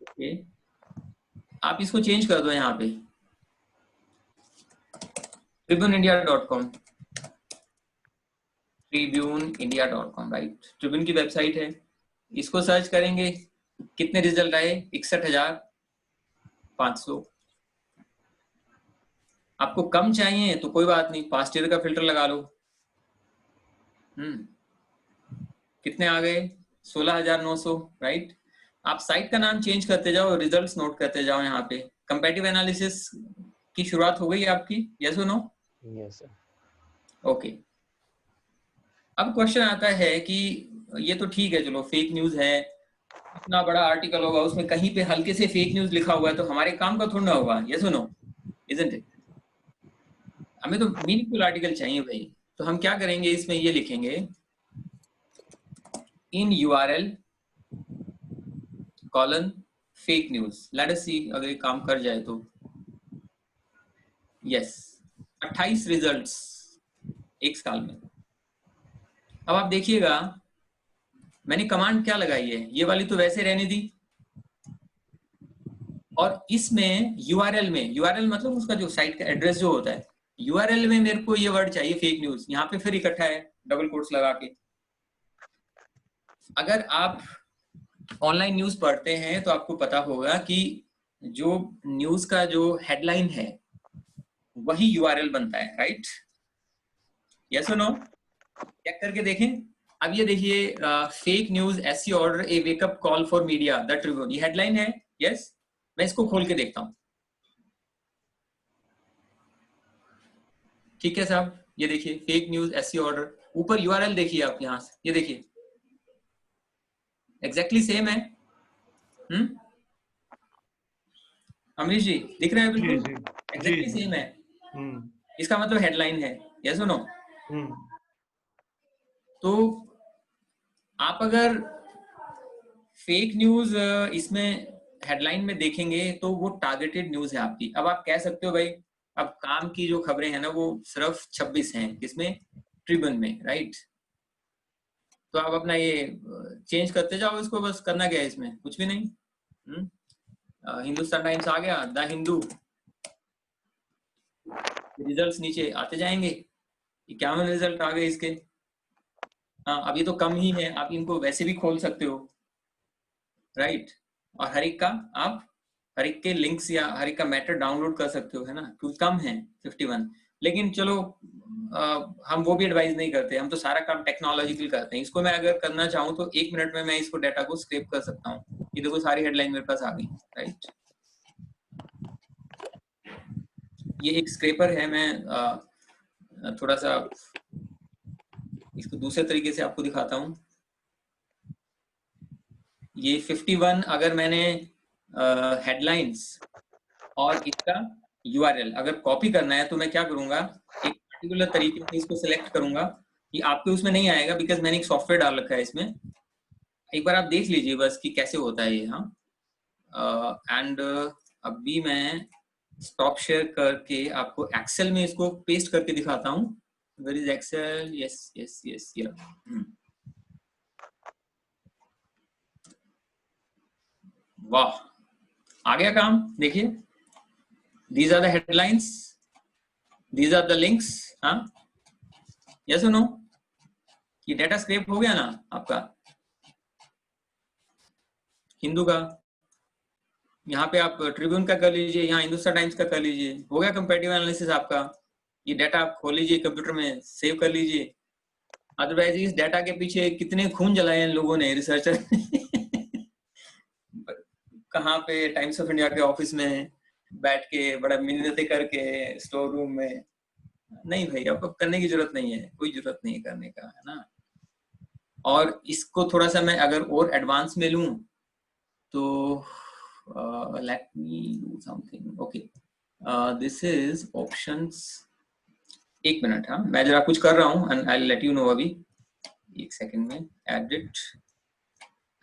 ओके, आप इसको चेंज कर दो यहाँ पे tribuneindia.com, tribuneindia.com, राइट? ट्रिब्यून की वेबसाइट है, इसको सर्च करेंगे, कितने रिजल्ट आए? 61,500। आपको कम चाहिए तो कोई बात नहीं, पास्ट ईयर का फिल्टर लगा लो। कितने आ गए? 16,900, राइट? आप साइट का नाम चेंज करते जाओ, रिजल्ट्स नोट करते जाओ। यहाँ पे कंपैरेटिव एनालिसिस की शुरुआत हो गई आपकी, यस और नो? Yes sir. ओके, अब क्वेश्चन आता है कि ये तो ठीक है, चलो फेक न्यूज है, इतना बड़ा आर्टिकल होगा, उसमें कहीं पे हल्के से फेक न्यूज लिखा हुआ है, तो हमारे काम का थोड़ा ना होगा, यस और नो? Isn't it? हमें तो मीनिंगफुल आर्टिकल चाहिए भाई। तो हम क्या करेंगे, इसमें ये लिखेंगे in URL colon fake news. Let us see अगर ये काम कर जाए तो। यस, 28 रिजल्ट्स एक साल में। अब आप देखिएगा मैंने कमांड क्या लगाई है, ये वाली तो वैसे रहने दी, और इसमें URL में, URL मतलब उसका जो साइट का एड्रेस जो होता है, URL में मेरे को ये वर्ड चाहिए फेक न्यूज। यहाँ पे फिर इकट्ठा है डबल कोट्स लगा के। अगर आप ऑनलाइन न्यूज पढ़ते हैं तो आपको पता होगा कि जो न्यूज का जो हेडलाइन है वही URL बनता है, राइट? यस और नो? चेक करके देखें। अब ये देखिए fake news SC order A wake up call for media the Tribune, ये हेडलाइन है। यस, मैं इसको खोल के देखता हूं। ठीक है साहब, ये देखिए फेक न्यूज SC ऑर्डर, ऊपर URL देखिए आप यहां से, ये देखिए एग्जैक्टली सेम है। अमरीश जी दिख रहा है? बिल्कुल एग्जैक्टली सेम है। इसका मतलब हेडलाइन है, यस और नो? तो आप अगर फेक न्यूज इसमें हेडलाइन में देखेंगे तो वो टारगेटेड न्यूज है आपकी। अब आप कह सकते हो भाई अब काम की जो खबरें हैं ना वो सिर्फ 26 हैं, किसमें? ट्रिब्यून में, राइट? तो आप अपना ये चेंज करते जाओ इसको, बस करना क्या है इसमें, कुछ भी नहीं। हिंदुस्तान टाइम्स आ गया, द हिंदू, रिजल्ट्स नीचे आते जाएंगे, 51 रिजल्ट आ गए इसके। हाँ, अब ये तो कम ही है, आप इनको वैसे भी खोल सकते हो, राइट? और हर एक का आप हर एक के लिंक्स या हर एक का मैटर डाउनलोड कर सकते हो, है ना, क्योंकि कम है 51। लेकिन चलो हम वो भी एडवाइज नहीं करते, हम तो सारा काम टेक्नोलॉजिकल करते हैं। इसको मैं अगर करना चाहूँ तो 1 मिनट में मैं इसको डाटा को स्क्रैप कर सकता हूँ। ये देखो सारी हेडलाइन मेरे पास आ गई, राइट? ये एक स्क्रैपर है, मैं थोड़ा सा इसको दूसरे तरीके से आपको दिखाता हूँ। ये 51 अगर मैंने हेडलाइंस और इसका URL अगर कॉपी करना है तो मैं क्या करूंगा, एक पर्टिकुलर तरीके से इसको सिलेक्ट करूंगा। ये आपके उसमें नहीं आएगा बिकॉज मैंने एक सॉफ्टवेयर डाल रखा है इसमें, एक बार आप देख लीजिए बस कि कैसे होता है ये। हाँ, एंड अभी मैं स्टॉप शेयर करके आपको एक्सेल में इसको पेस्ट करके दिखाता हूँ। Where is Excel? Yes yes yes, वाह, आ गया काम। देखिए, these are the headlines, these are the links। हाँ, यस or no? ये डेटा स्क्रैप हो गया ना आपका हिंदू का। यहाँ पे आप ट्रिब्यून का कर लीजिए, यहाँ हिंदुस्तान टाइम्स का कर लीजिए, हो गया कंपैरेटिव एनालिसिस आपका। ये डाटा आप खोल लीजिए कंप्यूटर में, सेव कर लीजिए। अदरवाइज इस डाटा के पीछे कितने खून जलाए हैं लोगों ने, रिसर्चर कहाँ पे टाइम्स ऑफ इंडिया के ऑफिस में बैठ के बड़ा मिन्नतें करके स्टोर रूम में। नहीं भाई, आपको करने की जरूरत नहीं है, कोई जरूरत नहीं है करने का, है ना। और इसको थोड़ा सा मैं अगर और एडवांस में लूं तो let me do something. Okay, this is options. एक मिनट, हाँ मैं जरा कुछ कर रहा हूँ and I will let you know. अभी एक सेकंड में, edit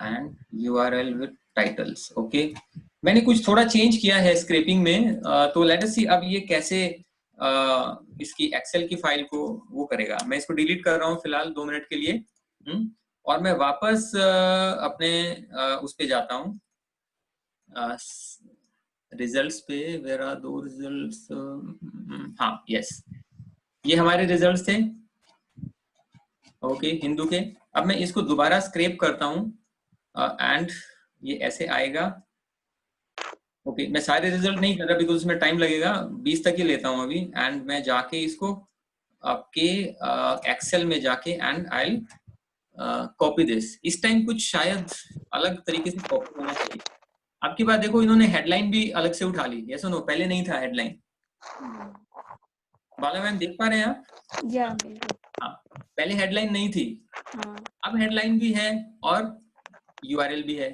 and URL with titles. Okay, मैंने कुछ थोड़ा चेंज किया है स्क्रैपिंग में, तो लेट अस सी अब ये कैसे इसकी एक्सेल की फाइल को वो करेगा। मैं इसको डिलीट कर रहा हूँ फिलहाल 2 मिनट के लिए, और मैं वापस अपने उस पे जाता हूँ, रिजल्ट्स पे। वेयर आर दो रिजल्ट्स? हाँ यस, ये हमारे रिजल्ट्स थे। ओके, हिंदू के। अब मैं इसको दोबारा स्क्रैप करता हूँ एंड ये ऐसे आएगा। ओके, मैं सारे रिजल्ट नहीं कर रहा बिकॉज उसमें टाइम लगेगा, 20 तक ही लेता हूँ अभी। एंड मैं जाके इसको आपके एक्सेल में जाके एंड आई कॉपी दिस। इस टाइम कुछ शायद अलग तरीके से कॉपी होना चाहिए। आपकी बात देखो, इन्होंने हेडलाइन भी अलग से उठा ली। Yes no? पहले नहीं था हेडलाइन। बाला मैम देख पा रहे हैं आप? हाँ, पहले हेडलाइन नहीं थी, अब हेडलाइन भी है और यूआरएल भी है।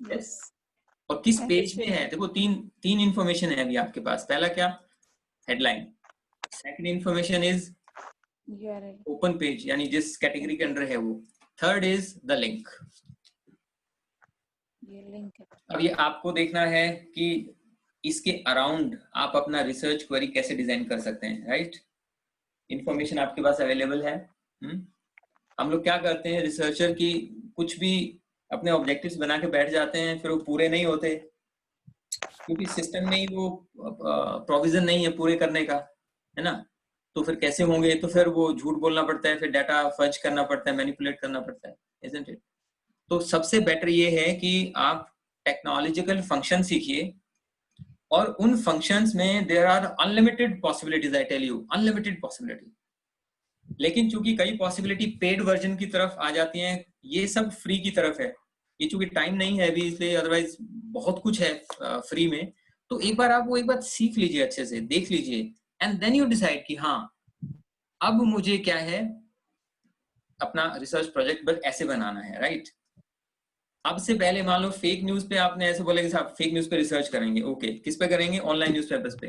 यस, और किस पेज पे है देखो, तीन इंफॉर्मेशन है अभी आपके पास। पहला क्या? Headline. Second information is open page, यानी जिस कैटेगरी के अंडर है वो। Third is the link. अब ये आपको देखना है कि इसके अराउंड आप अपना रिसर्च क्वेरी कैसे डिजाइन कर सकते हैं, राइट? इंफॉर्मेशन आपके पास अवेलेबल है। हम लोग क्या करते हैं, रिसर्चर की कुछ भी अपने ऑब्जेक्टिव्स बना के बैठ जाते हैं, फिर वो पूरे नहीं होते क्योंकि सिस्टम में ही वो प्रोविजन नहीं है पूरे करने का, है ना। तो फिर कैसे होंगे? तो फिर वो झूठ बोलना पड़ता है, फिर डाटा फर्ज करना पड़ता है, मैनिपुलेट करना पड़ता है, isn't it? तो सबसे बेटर ये है कि आप टेक्नोलॉजिकल फंक्शन सीखिए, और उन फंक्शंस में there are unlimited possibilities. I tell you, unlimited possibility. लेकिन चूंकि कई पॉसिबिलिटी पेड वर्जन की तरफ आ जाती हैं, ये सब फ्री की तरफ है। ये चूंकि टाइम नहीं है अभी, इसलिए अदरवाइज बहुत कुछ है फ्री में। तो एक बार आप वो एक बार सीख लीजिए, अच्छे से देख लीजिए, एंड देन यू डिसाइड कि हाँ अब मुझे क्या है, अपना रिसर्च प्रोजेक्ट बस ऐसे बनाना है, राइट? अब से पहले मान लो फेक न्यूज पे आपने ऐसे बोला कि साहब फेक न्यूज पे रिसर्च करेंगे। ओके, किस पे करेंगे? ऑनलाइन न्यूज़पेपर्स पे।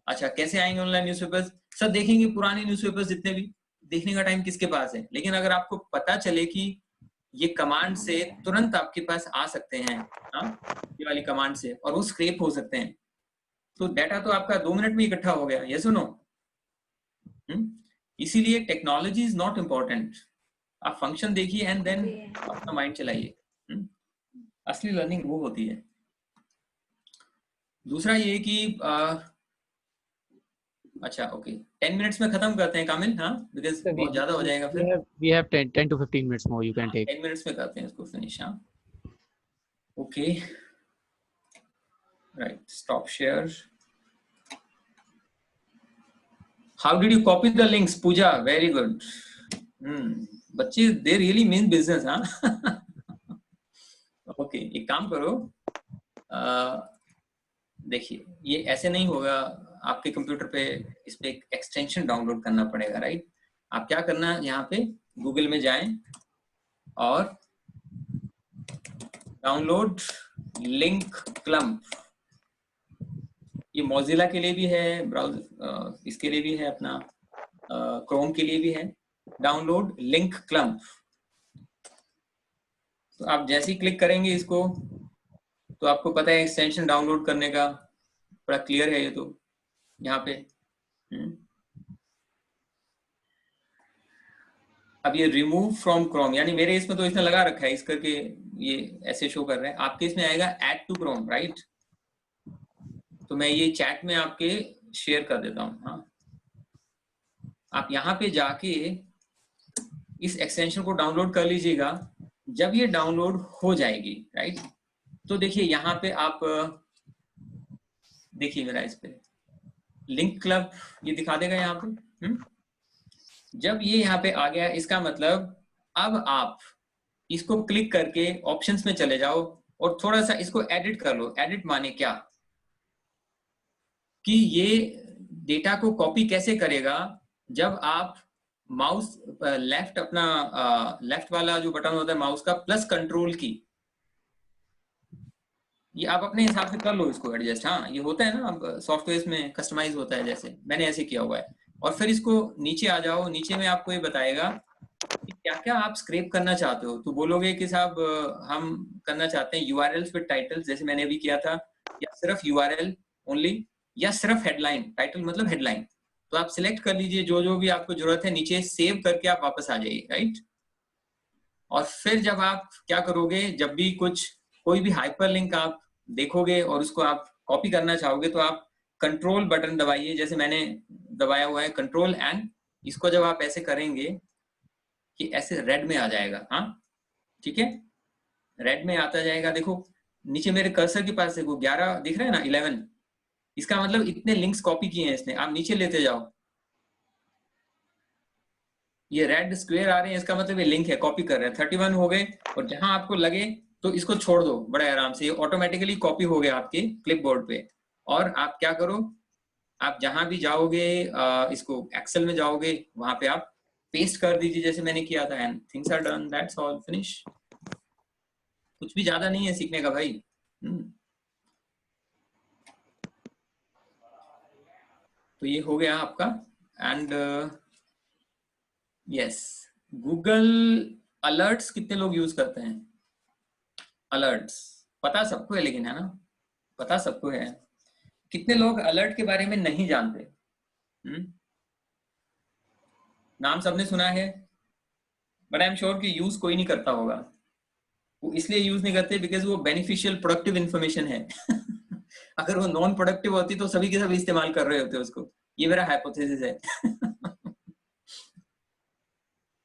अच्छा, कैसे आएंगे ऑनलाइन न्यूज़पेपर्स? सब देखेंगे पुराने न्यूज़पेपर्स जितने भी, देखने का टाइम किसके पास है। लेकिन अगर आपको पता चले कि ये कमांड से तुरंत आपके पास आ सकते हैं, हाँ, ये वाली कमांड से, और वो स्क्रैप हो सकते हैं, तो डाटा तो आपका 2 मिनट में इकट्ठा हो गया। ये सुनो, इसीलिए टेक्नोलॉजी इज नॉट इम्पोर्टेंट। आप फंक्शन देखिए एंड देन अपना माइंड चलाइए। असली लर्निंग वो होती है। दूसरा ये कि अच्छा ओके, 10 मिनट्स में खत्म करते हैं कामिल, हाँ, बिकॉज बहुत ज्यादा हो जाएगा फिर। We have 10 to 15 minutes more you can take. 10 minutes में करते हैं इसको फिनिश। हाँ, okay, right, stop share. How did you copy the links? Pooja, very good. बच्चे, दे रियली मीन बिजनेस। हाँ ओके, एक काम करो, देखिए ये ऐसे नहीं होगा। आपके कंप्यूटर पे इस पे एक एक्सटेंशन डाउनलोड करना पड़ेगा, राइट? आप क्या करना, यहाँ पे गूगल में जाएं और डाउनलोड लिंक क्लम्प। ये मोजिला के लिए भी है, ब्राउजर इसके लिए भी है, अपना क्रोम के लिए भी है। Download link clump. तो आप जैसे ही क्लिक करेंगे इसको तो आपको पता है एक्सटेंशन डाउनलोड करने का, बड़ा क्लियर है ये तो यहाँ पे। अब ये रिमूव फ्रॉम क्रोम, यानी मेरे इसमें तो इसने लगा रखा है इस करके ये ऐसे शो कर रहे हैं, आपके इसमें आएगा ऐड टू क्रोम, राइट। तो मैं ये चैट में आपके शेयर कर देता हूँ। हाँ, आप यहाँ पे जाके इस एक्सटेंशन को डाउनलोड कर लीजिएगा। जब ये डाउनलोड हो जाएगी, राइट, तो देखिए यहाँ पे आप देखिए मेरा इस पे लिंक क्लब ये दिखा देगा यहाँ पे। जब ये यहाँ पे आ गया, इसका मतलब अब आप इसको क्लिक करके ऑप्शंस में चले जाओ और थोड़ा सा इसको एडिट कर लो। एडिट माने क्या कि ये डेटा को कॉपी कैसे करेगा, जब आप माउस लेफ्ट अपना लेफ्ट वाला जो बटन होता है माउस का प्लस कंट्रोल की, ये आप अपने हिसाब से कर लो इसको एडजस्ट। हाँ, ये होता है ना, अब सॉफ्टवेयर में कस्टमाइज होता है, जैसे मैंने ऐसे किया हुआ है। और फिर इसको नीचे आ जाओ, नीचे में आपको ये बताएगा कि क्या क्या आप स्क्रैप करना चाहते हो। तो बोलोगे कि साहब हम करना चाहते हैं यूआरएल्स विद टाइटल्स, जैसे मैंने अभी किया था, या सिर्फ यूआरएल ओनली, या सिर्फ हेडलाइन। टाइटल मतलब हेडलाइन। तो आप सिलेक्ट कर लीजिए जो जो भी आपको जरूरत है, नीचे सेव करके आप वापस आ जाइए, राइट। और फिर जब आप क्या करोगे, जब भी कोई भी हाइपरलिंक आप देखोगे और उसको आप कॉपी करना चाहोगे, तो आप कंट्रोल बटन दबाइए, जैसे मैंने दबाया हुआ है कंट्रोल एंड। इसको जब आप ऐसे करेंगे कि ऐसे रेड में आ जाएगा। हाँ, ठीक है, रेड में आता जाएगा। देखो नीचे मेरे कर्सर के पास देखो 11 दिख रहा है ना, 11। इसका मतलब इतने लिंक्स कॉपी किए हैं इसने। आप नीचे लेते जाओ, ये रेड स्क्वायर आ रहे हैं, इसका मतलब ये लिंक है, कॉपी कर रहे हैं। 31 हो गए, और जहां आपको लगे तो इसको छोड़ दो बड़े आराम से, ये ऑटोमेटिकली कॉपी हो गया आपके क्लिपबोर्ड पे। और आप क्या करो, आप जहां भी जाओगे इसको एक्सेल में जाओगे, वहां पे आप पेस्ट कर दीजिए जैसे मैंने किया था, and things are done, that's all, finish. कुछ भी ज्यादा नहीं है सीखने का भाई। तो ये हो गया आपका। एंड यस, गूगल अलर्ट्स कितने लोग यूज करते हैं? अलर्ट्स पता सबको है, लेकिन है ना, पता सबको है। कितने लोग अलर्ट के बारे में नहीं जानते? नाम सबने सुना है, बट आई एम श्योर कि यूज कोई नहीं करता होगा। वो इसलिए यूज नहीं करते बिकॉज वो बेनिफिशियल प्रोडक्टिव इंफॉर्मेशन है। अगर वो नॉन प्रोडक्टिव होती तो सभी के सभी इस्तेमाल कर रहे होते उसको। ये मेरा हाइपोथेसिस है।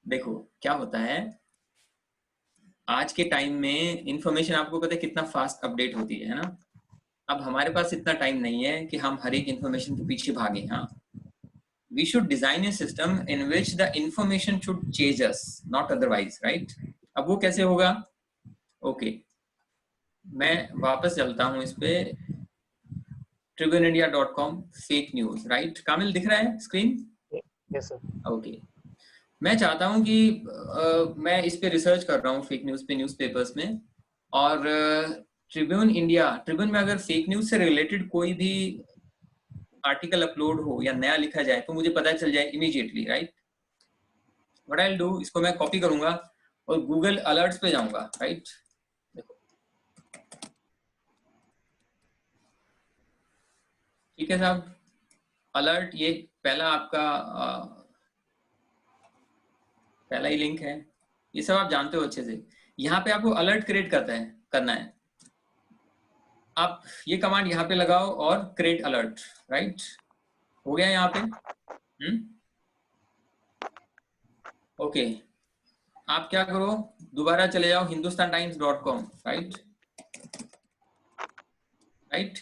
देखो क्या होता है, आज के टाइम में इंफॉर्मेशन आपको पता है कितना फास्ट अपडेट होती है ना। अब हमारे पास इतना टाइम नहीं है कि हम हर एक इंफॉर्मेशन के पीछे भागें। हाँ, we should design a system in which the information should change us, not otherwise, right? अब वो कैसे होगा? ओके, मैं वापस चलता हूँ इस पे, tribunindia.com फेक न्यूज, राइट। कामिल दिख रहा है स्क्रीन? Yes sir. ओके, मैं चाहता हूँ कि मैं इस पे रिसर्च कर रहा हूँ फेक न्यूज पे, न्यूज़पेपर्स में। और ट्रिब्यून में अगर फेक न्यूज से रिलेटेड कोई भी आर्टिकल अपलोड हो या नया लिखा जाए तो मुझे पता चल जाए immediately, right. What I will do, इसको मैं कॉपी करूंगा और गूगल अलर्ट्स पे जाऊंगा, राइट। देखो ठीक है साहब, अलर्ट ये पहला आपका पहला ही लिंक है, ये सब आप जानते हो अच्छे से। यहाँ पे आपको अलर्ट क्रिएट करना है। आप ये कमांड यहाँ पे लगाओ और क्रिएट अलर्ट, राइट। हो गया यहाँ पे। ओके, आप क्या करो, दोबारा चले जाओ hindustantimes.com, राइट।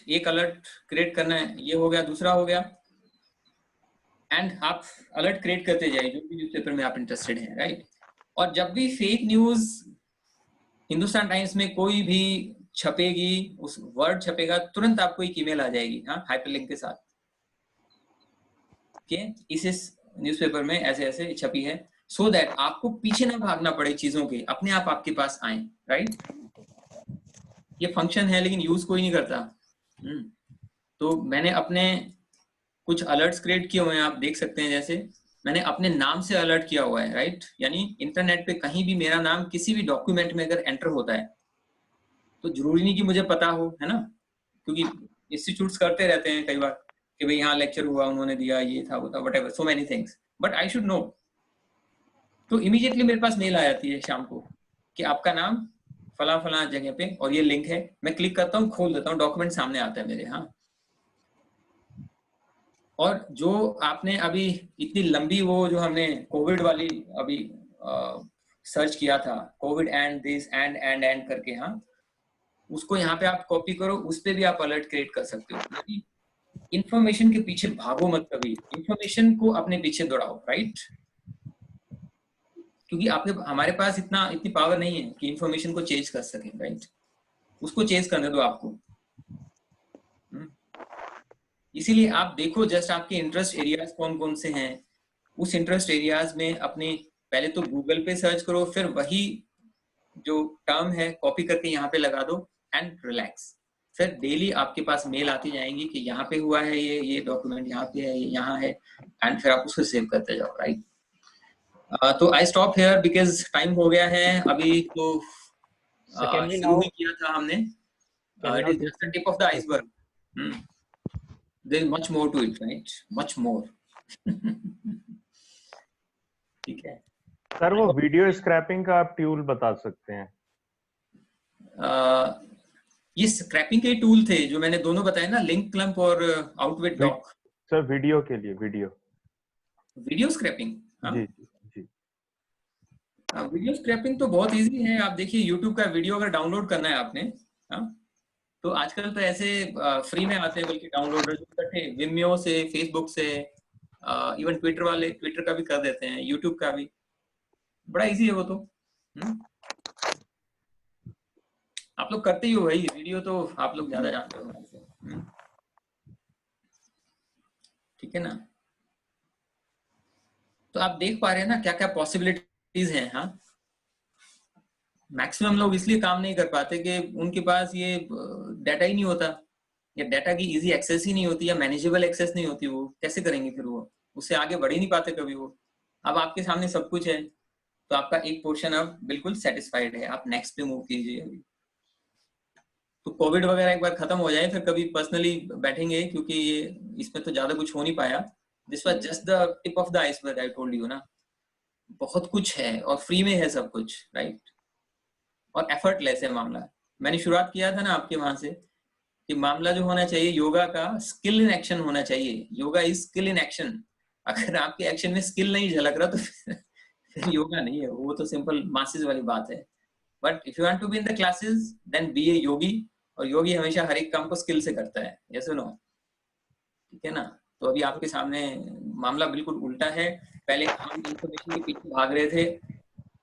एक अलर्ट क्रिएट करना है, ये हो गया, दूसरा हो गया। एंड आप अलर्ट क्रिएट करते जाइए जो भी न्यूज़पेपर में आप इंटरेस्टेड हैं, राइट। और जब भी फेक न्यूज हिंदुस्तान टाइम्स में कोई भी छपेगी, उस वर्ड छपेगा, तुरंत आपको एक ईमेल आ जाएगी, हाँ, हाइपरलिंक के साथ कि इस न्यूज़पेपर में ऐसे ऐसे छपी है, सो दैट आपको पीछे ना भागना पड़े चीजों के, अपने आप आपके पास आए, राइट। ये फंक्शन है लेकिन यूज कोई नहीं करता। तो मैंने अपने कुछ अलर्ट्स क्रिएट किए हुए हैं, आप देख सकते हैं। जैसे मैंने अपने नाम से अलर्ट किया हुआ है, राइट? यानी इंटरनेट पे कहीं भी मेरा नाम किसी भी डॉक्यूमेंट में अगर एंटर होता है तो जरूरी नहीं कि मुझे पता हो, है ना? क्योंकि इंस्टीट्यूट्स करते रहते हैं कई बार कि भाई यहाँ लेक्चर हुआ, उन्होंने दिया, ये था वो था, whatever, so many things, but I should know. तो इमीडिएटली मेरे पास मेल आ जाती है शाम को कि आपका नाम फला फला जगह पे और ये लिंक है। मैं क्लिक करता हूँ, खोल देता हूँ, डॉक्यूमेंट सामने आता है मेरे। हाँ, और जो आपने अभी इतनी लंबी वो जो हमने कोविड वाली अभी सर्च किया था, कोविड एंड दिस एंड करके, हाँ, उसको यहाँ पे आप कॉपी करो, उस पे भी आप अलर्ट क्रिएट कर सकते हो। इंफॉर्मेशन के पीछे भागो मत कभी, इंफॉर्मेशन को अपने पीछे दौड़ाओ, राइट? क्योंकि आपके हमारे पास इतनी पावर नहीं है कि इंफॉर्मेशन को चेंज कर सके, राइट? उसको चेंज करने दो आपको। इसीलिए आप देखो जस्ट आपके इंटरेस्ट एरियाज कौन कौन से हैं, उस इंटरेस्ट एरियाज में अपने पहले तो गूगल पे सर्च करो, फिर वही जो टर्म है कॉपी करके यहाँ पे लगा दो एंड रिलैक्स। फिर डेली आपके पास मेल आती जाएंगी कि यहाँ पे हुआ है, ये डॉक्यूमेंट यहाँ पे है, ये यहाँ है, एंड फिर आप उसको सेव करते जाओ, राइट? तो I stop here because time हो गया है अभी। तो शुरू ही किया था हमने, it is just the tip of the iceberg. there is much more to it, right? Much more. ठीक है सर, वो वीडियो स्क्रैपिंग का आप टूल बता सकते हैं? ये स्क्रैपिंग के टूल थे जो मैंने दोनों बताए ना, लिंक क्लम्प और आउटविट डॉक। सर वीडियो के लिए वीडियो स्क्रैपिंग? जी जी। वीडियो स्क्रैपिंग तो बहुत इजी है। आप देखिए यूट्यूब का वीडियो अगर डाउनलोड करना है आपने, हाँ, तो आजकल तो ऐसे फ्री में आते हैं, बल्कि डाउनलोडर जो करते हैं विमियो से, फेसबुक से, इवन ट्विटर वाले ट्विटर का भी कर देते हैं, यूट्यूब का भी, बड़ा इजी है वो तो। आप लोग करते ही हो भाई, वीडियो तो आप लोग ज्यादा जानते हो, ठीक है ना? तो आप देख पा रहे हैं ना क्या क्या पॉसिबिलिटीज हैं। हाँ, मैक्सिमम लोग इसलिए काम नहीं कर पाते कि उनके पास ये डाटा ही नहीं होता, या डाटा की इजी एक्सेस ही नहीं होती, या मैनेजेबल एक्सेस नहीं होती। वो कैसे करेंगे फिर? वो उससे आगे बढ़ ही नहीं पाते कभी वो। अब आपके सामने सब कुछ है तो आपका एक पोर्शन अब बिल्कुल सेटिस्फाइड है, आप नेक्स्ट पे मूव कीजिए। अभी तो कोविड वगैरह एक बार खत्म हो जाए फिर कभी पर्सनली बैठेंगे, क्योंकि ये इसमें तो ज्यादा कुछ हो नहीं पाया। This was just the tip of the iceberg, I told you ना। बहुत कुछ है और फ्री में है सब कुछ, राइट? और एफर्टलेस है मामला। मैंने शुरुआत किया था ना आपके वहां से कि मामला जो होना चाहिए योगा का, स्किल इन एक्शन होना चाहिए। Yoga is skill in action. अगर आपके एक्शन में स्किल नहीं झलक रहा तो फिर योगा नहीं है वो, तो सिंपल मासेस वाली बात है। But if you want to be in the classes then be a yogi, और योगी हमेशा हर एक काम को स्किल से करता है, यस और नो? ठीक है ना? तो अभी आपके सामने मामला बिल्कुल उल्टा है। पहले हम इंफॉर्मेशन के पीछे भाग रहे थे,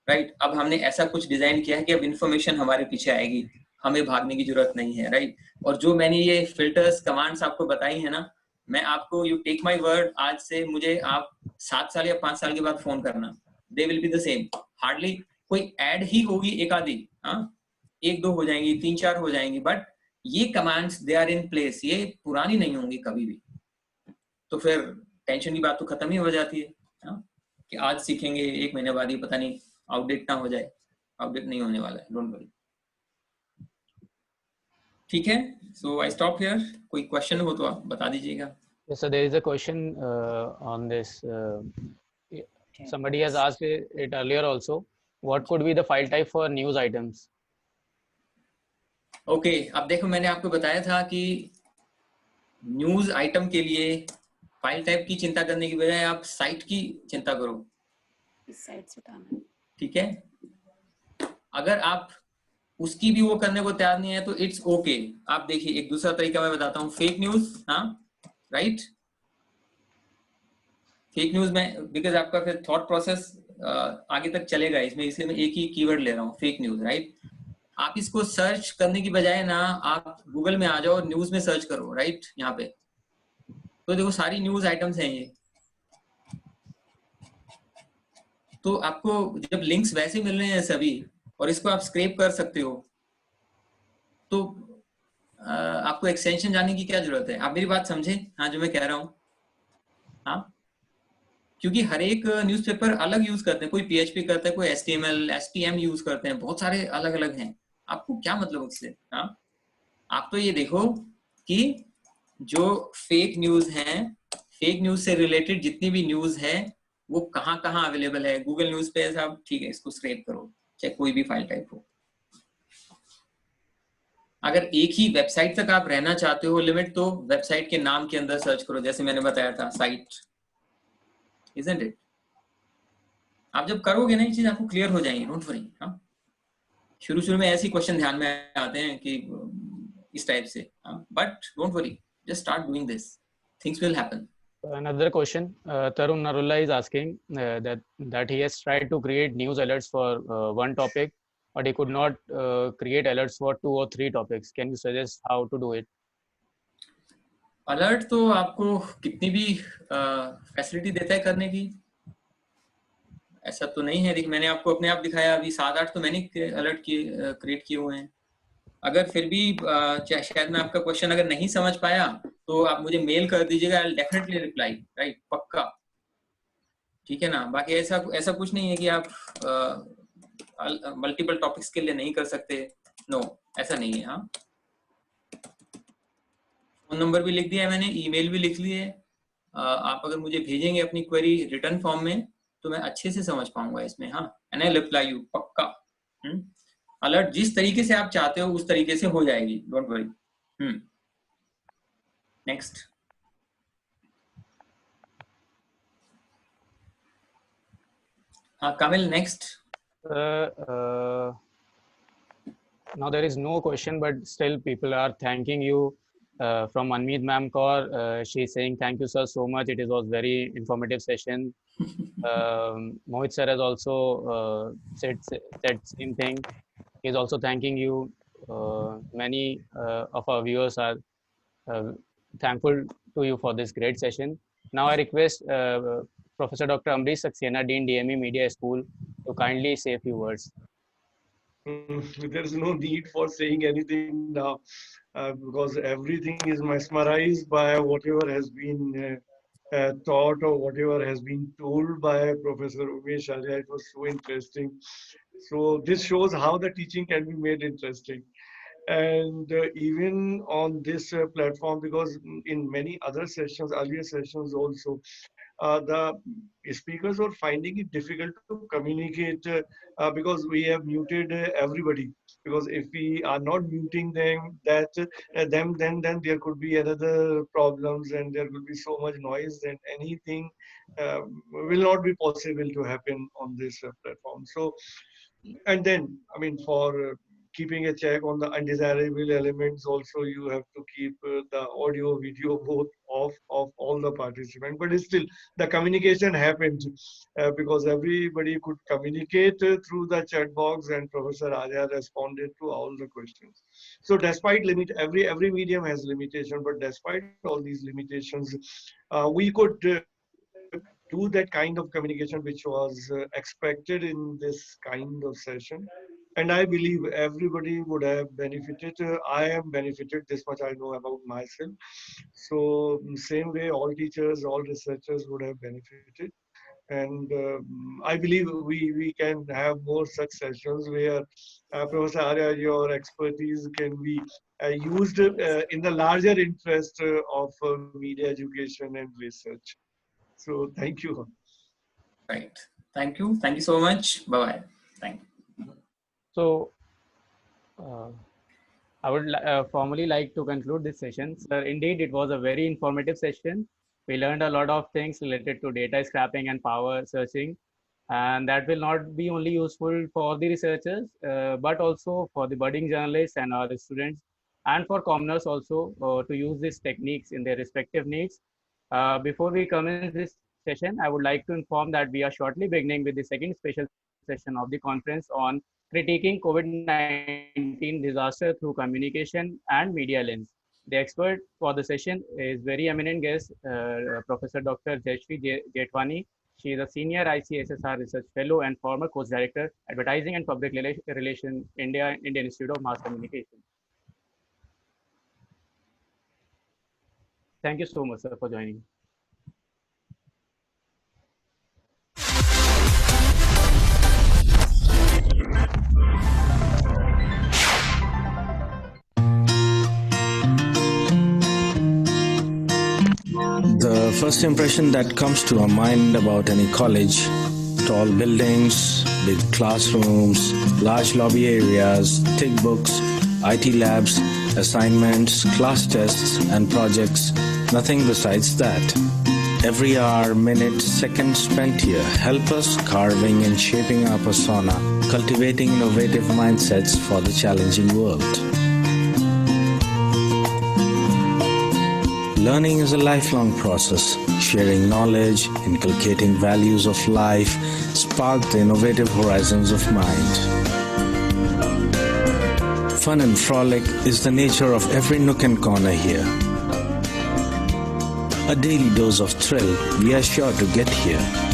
राइट? अब हमने ऐसा कुछ डिजाइन किया है कि अब इंफॉर्मेशन हमारे पीछे आएगी, हमें भागने की जरूरत नहीं है, राइट? और जो मैंने ये फिल्टर्स कमांड्स आपको बताई है ना, मैं आपको, यू टेक माय वर्ड, आज से मुझे आप 7 साल या 5 साल के बाद फोन करना, they will be the same. Hardly कोई ऐड ही होगी एक आधी, हाँ, 1-2 हो जाएंगी, 3-4 हो जाएंगी, बट ये commands they are in place, ये पुरानी नहीं होंगी कभी भी। तो फिर टेंशन की बात तो खत्म ही हो जाती है, हाँ? कि आज सीखेंगे 1 महीने बाद ही पता नहीं आउटडेट ना हो जाए। आउटडेट नहीं होने वाला है, डोंट वरी। ठीक है, सो आई स्टॉप हियर। कोई क्वेश्चन हो तो आप बता दीजिएगा। Yes, so there is a question on this. Somebody has asked it earlier also. What could be the file type for news items? Okay, अब देखो मैंने आपको बताया था कि न्यूज आइटम के लिए फाइल टाइप की चिंता करने की बजाय आप साइट की चिंता करो। साइट से उठाना, ठीक है? अगर आप उसकी भी वो करने को तैयार नहीं है तो इट्स ओके। आप देखिए एक दूसरा तरीका मैं बताता हूँ, फेक न्यूज, हाँ, राइट? फेक न्यूज में बिकॉज आपका फिर थॉट प्रोसेस आगे तक चलेगा इसमें, इसलिए मैं एक ही कीवर्ड ले रहा हूँ, फेक न्यूज, राइट? आप इसको सर्च करने की बजाय ना आप गूगल में आ जाओ और न्यूज में सर्च करो, राइट? यहाँ पे तो देखो सारी न्यूज आइटम्स हैं ये। तो आपको जब लिंक्स वैसे मिल रहे हैं सभी और इसको आप स्क्रैप कर सकते हो, तो आपको एक्सटेंशन जाने की क्या जरूरत है? आप मेरी बात समझे, हाँ, जो मैं कह रहा हूँ? हाँ, क्योंकि हर एक न्यूज़पेपर अलग यूज करते हैं, कोई पीएचपी करता है, कोई एचटीएमएल एसटीएम यूज करते हैं, बहुत सारे अलग अलग हैं। आपको क्या मतलब उससे? हाँ, आप तो ये देखो कि जो फेक न्यूज हैं, फेक न्यूज से रिलेटेड जितनी भी न्यूज है वो कहाँ कहाँ अवेलेबल है। गूगल न्यूज पे साहब ठीक है, इसको स्क्रैप करो, चाहे कोई भी फाइल टाइप हो। अगर एक ही वेबसाइट तक आप रहना चाहते हो लिमिट, तो वेबसाइट के नाम के अंदर सर्च करो, जैसे मैंने बताया था साइट, इजंट इट? आप जब करोगे ना ये चीज, आपको क्लियर हो जाएंगी, डोंट वरी। हाँ, शुरू में ऐसे क्वेश्चन ध्यान में आते हैं कि इस टाइप से, but don't worry, just start doing this, things will happen. Another question, Tarun Narulla is asking that he has tried to create news alerts for one topic, but he could not create alerts for 2 or 3 topics. Can you suggest how to do it? Alert तो आपको कितनी भी facility देता है करने की, ऐसा तो नहीं है। देखिए मैंने आपको अपने आप दिखाया, अभी 7-8 तो मैंने अलर्ट क्रिएट किए हुए हैं। अगर फिर भी शायद मैं आपका क्वेश्चन अगर नहीं समझ पाया तो आप मुझे मेल कर दीजिएगा, I will definitely reply, right, पक्का, ठीक है ना। बाकी ऐसा कुछ नहीं है कि आप मल्टीपल टॉपिक्स के लिए नहीं कर सकते, नो, ऐसा नहीं है। हाँ, फोन नंबर भी लिख दिया है मैंने, ईमेल भी लिख ली है। आप अगर मुझे भेजेंगे अपनी क्वेरी रिटर्न फॉर्म में तो मैं अच्छे से समझ पाऊंगा इसमें। हाँ, एंड आई रिप्लाई यू, पक्का। अलर्ट जिस तरीके से आप चाहते हो उस तरीके से हो जाएगी, डोंट वरी। नेक्स्ट। हाँ Camille, next. Now there is no question, but still people are thanking you. From Manmeet Ma'am Kaur, she is saying thank you sir so much. It was very informative session. Mohit sir has also said same thing. He is also thanking you. Many of our viewers are thankful to you for this great session. Now I request Professor Dr. Amrish Saxena, Dean DME Media School, to kindly say a few words. There is no need for saying anything now, because everything is mesmerized by whatever has been taught or whatever has been told by Professor Umesh Arya. It was so interesting. So this shows how the teaching can be made interesting. And even on this platform, because in many other sessions, earlier sessions also, the speakers were finding it difficult to communicate because we have muted everybody. Because if we are not muting them, then there could be another problems, and there could be so much noise, and anything will not be possible to happen on this platform. So, and then, I mean, for keeping a check on the undesirable elements, also you have to keep the audio, video both off of all the participants. But still, the communication happened because everybody could communicate through the chat box, and Professor Arya responded to all the questions. So, despite every medium has limitation, but despite all these limitations, we could do that kind of communication which was expected in this kind of session. And I believe everybody would have benefited. I am benefited, this much I know about myself. So same way, all teachers, all researchers would have benefited. And I believe we can have more such sessions where Professor Arya, your expertise can be used in the larger interest of media education and research. So thank you. Right. Thank you. Thank you so much. Bye-bye. Thank you. So I would formally like to conclude this session. Sir, indeed, it was a very informative session. We learned a lot of things related to data scrapping and power searching. And that will not be only useful for the researchers, but also for the budding journalists and our students, and for commoners also to use these techniques in their respective needs. Before we commence this session, I would like to inform that we are shortly beginning with the second special session of the conference on critiquing COVID-19 disaster through communication and media lens. The expert for the session is very eminent guest, Professor Dr. Jayashree Jetwani. She is a senior ICSSR research fellow and former course director, advertising and public relations, Indian Institute of Mass Communication. Thank you so much, sir, for joining. first impression that comes to our mind about any college: tall buildings, big classrooms, large lobby areas, thick books, IT labs, assignments, class tests, and projects. Nothing besides that. Every hour, minute, second spent here help us carving and shaping our persona, cultivating innovative mindsets for the challenging world. Learning is a lifelong process. Sharing knowledge, inculcating values of life, spark the innovative horizons of mind. Fun and frolic is the nature of every nook and corner here. A daily dose of thrill we are sure to get here.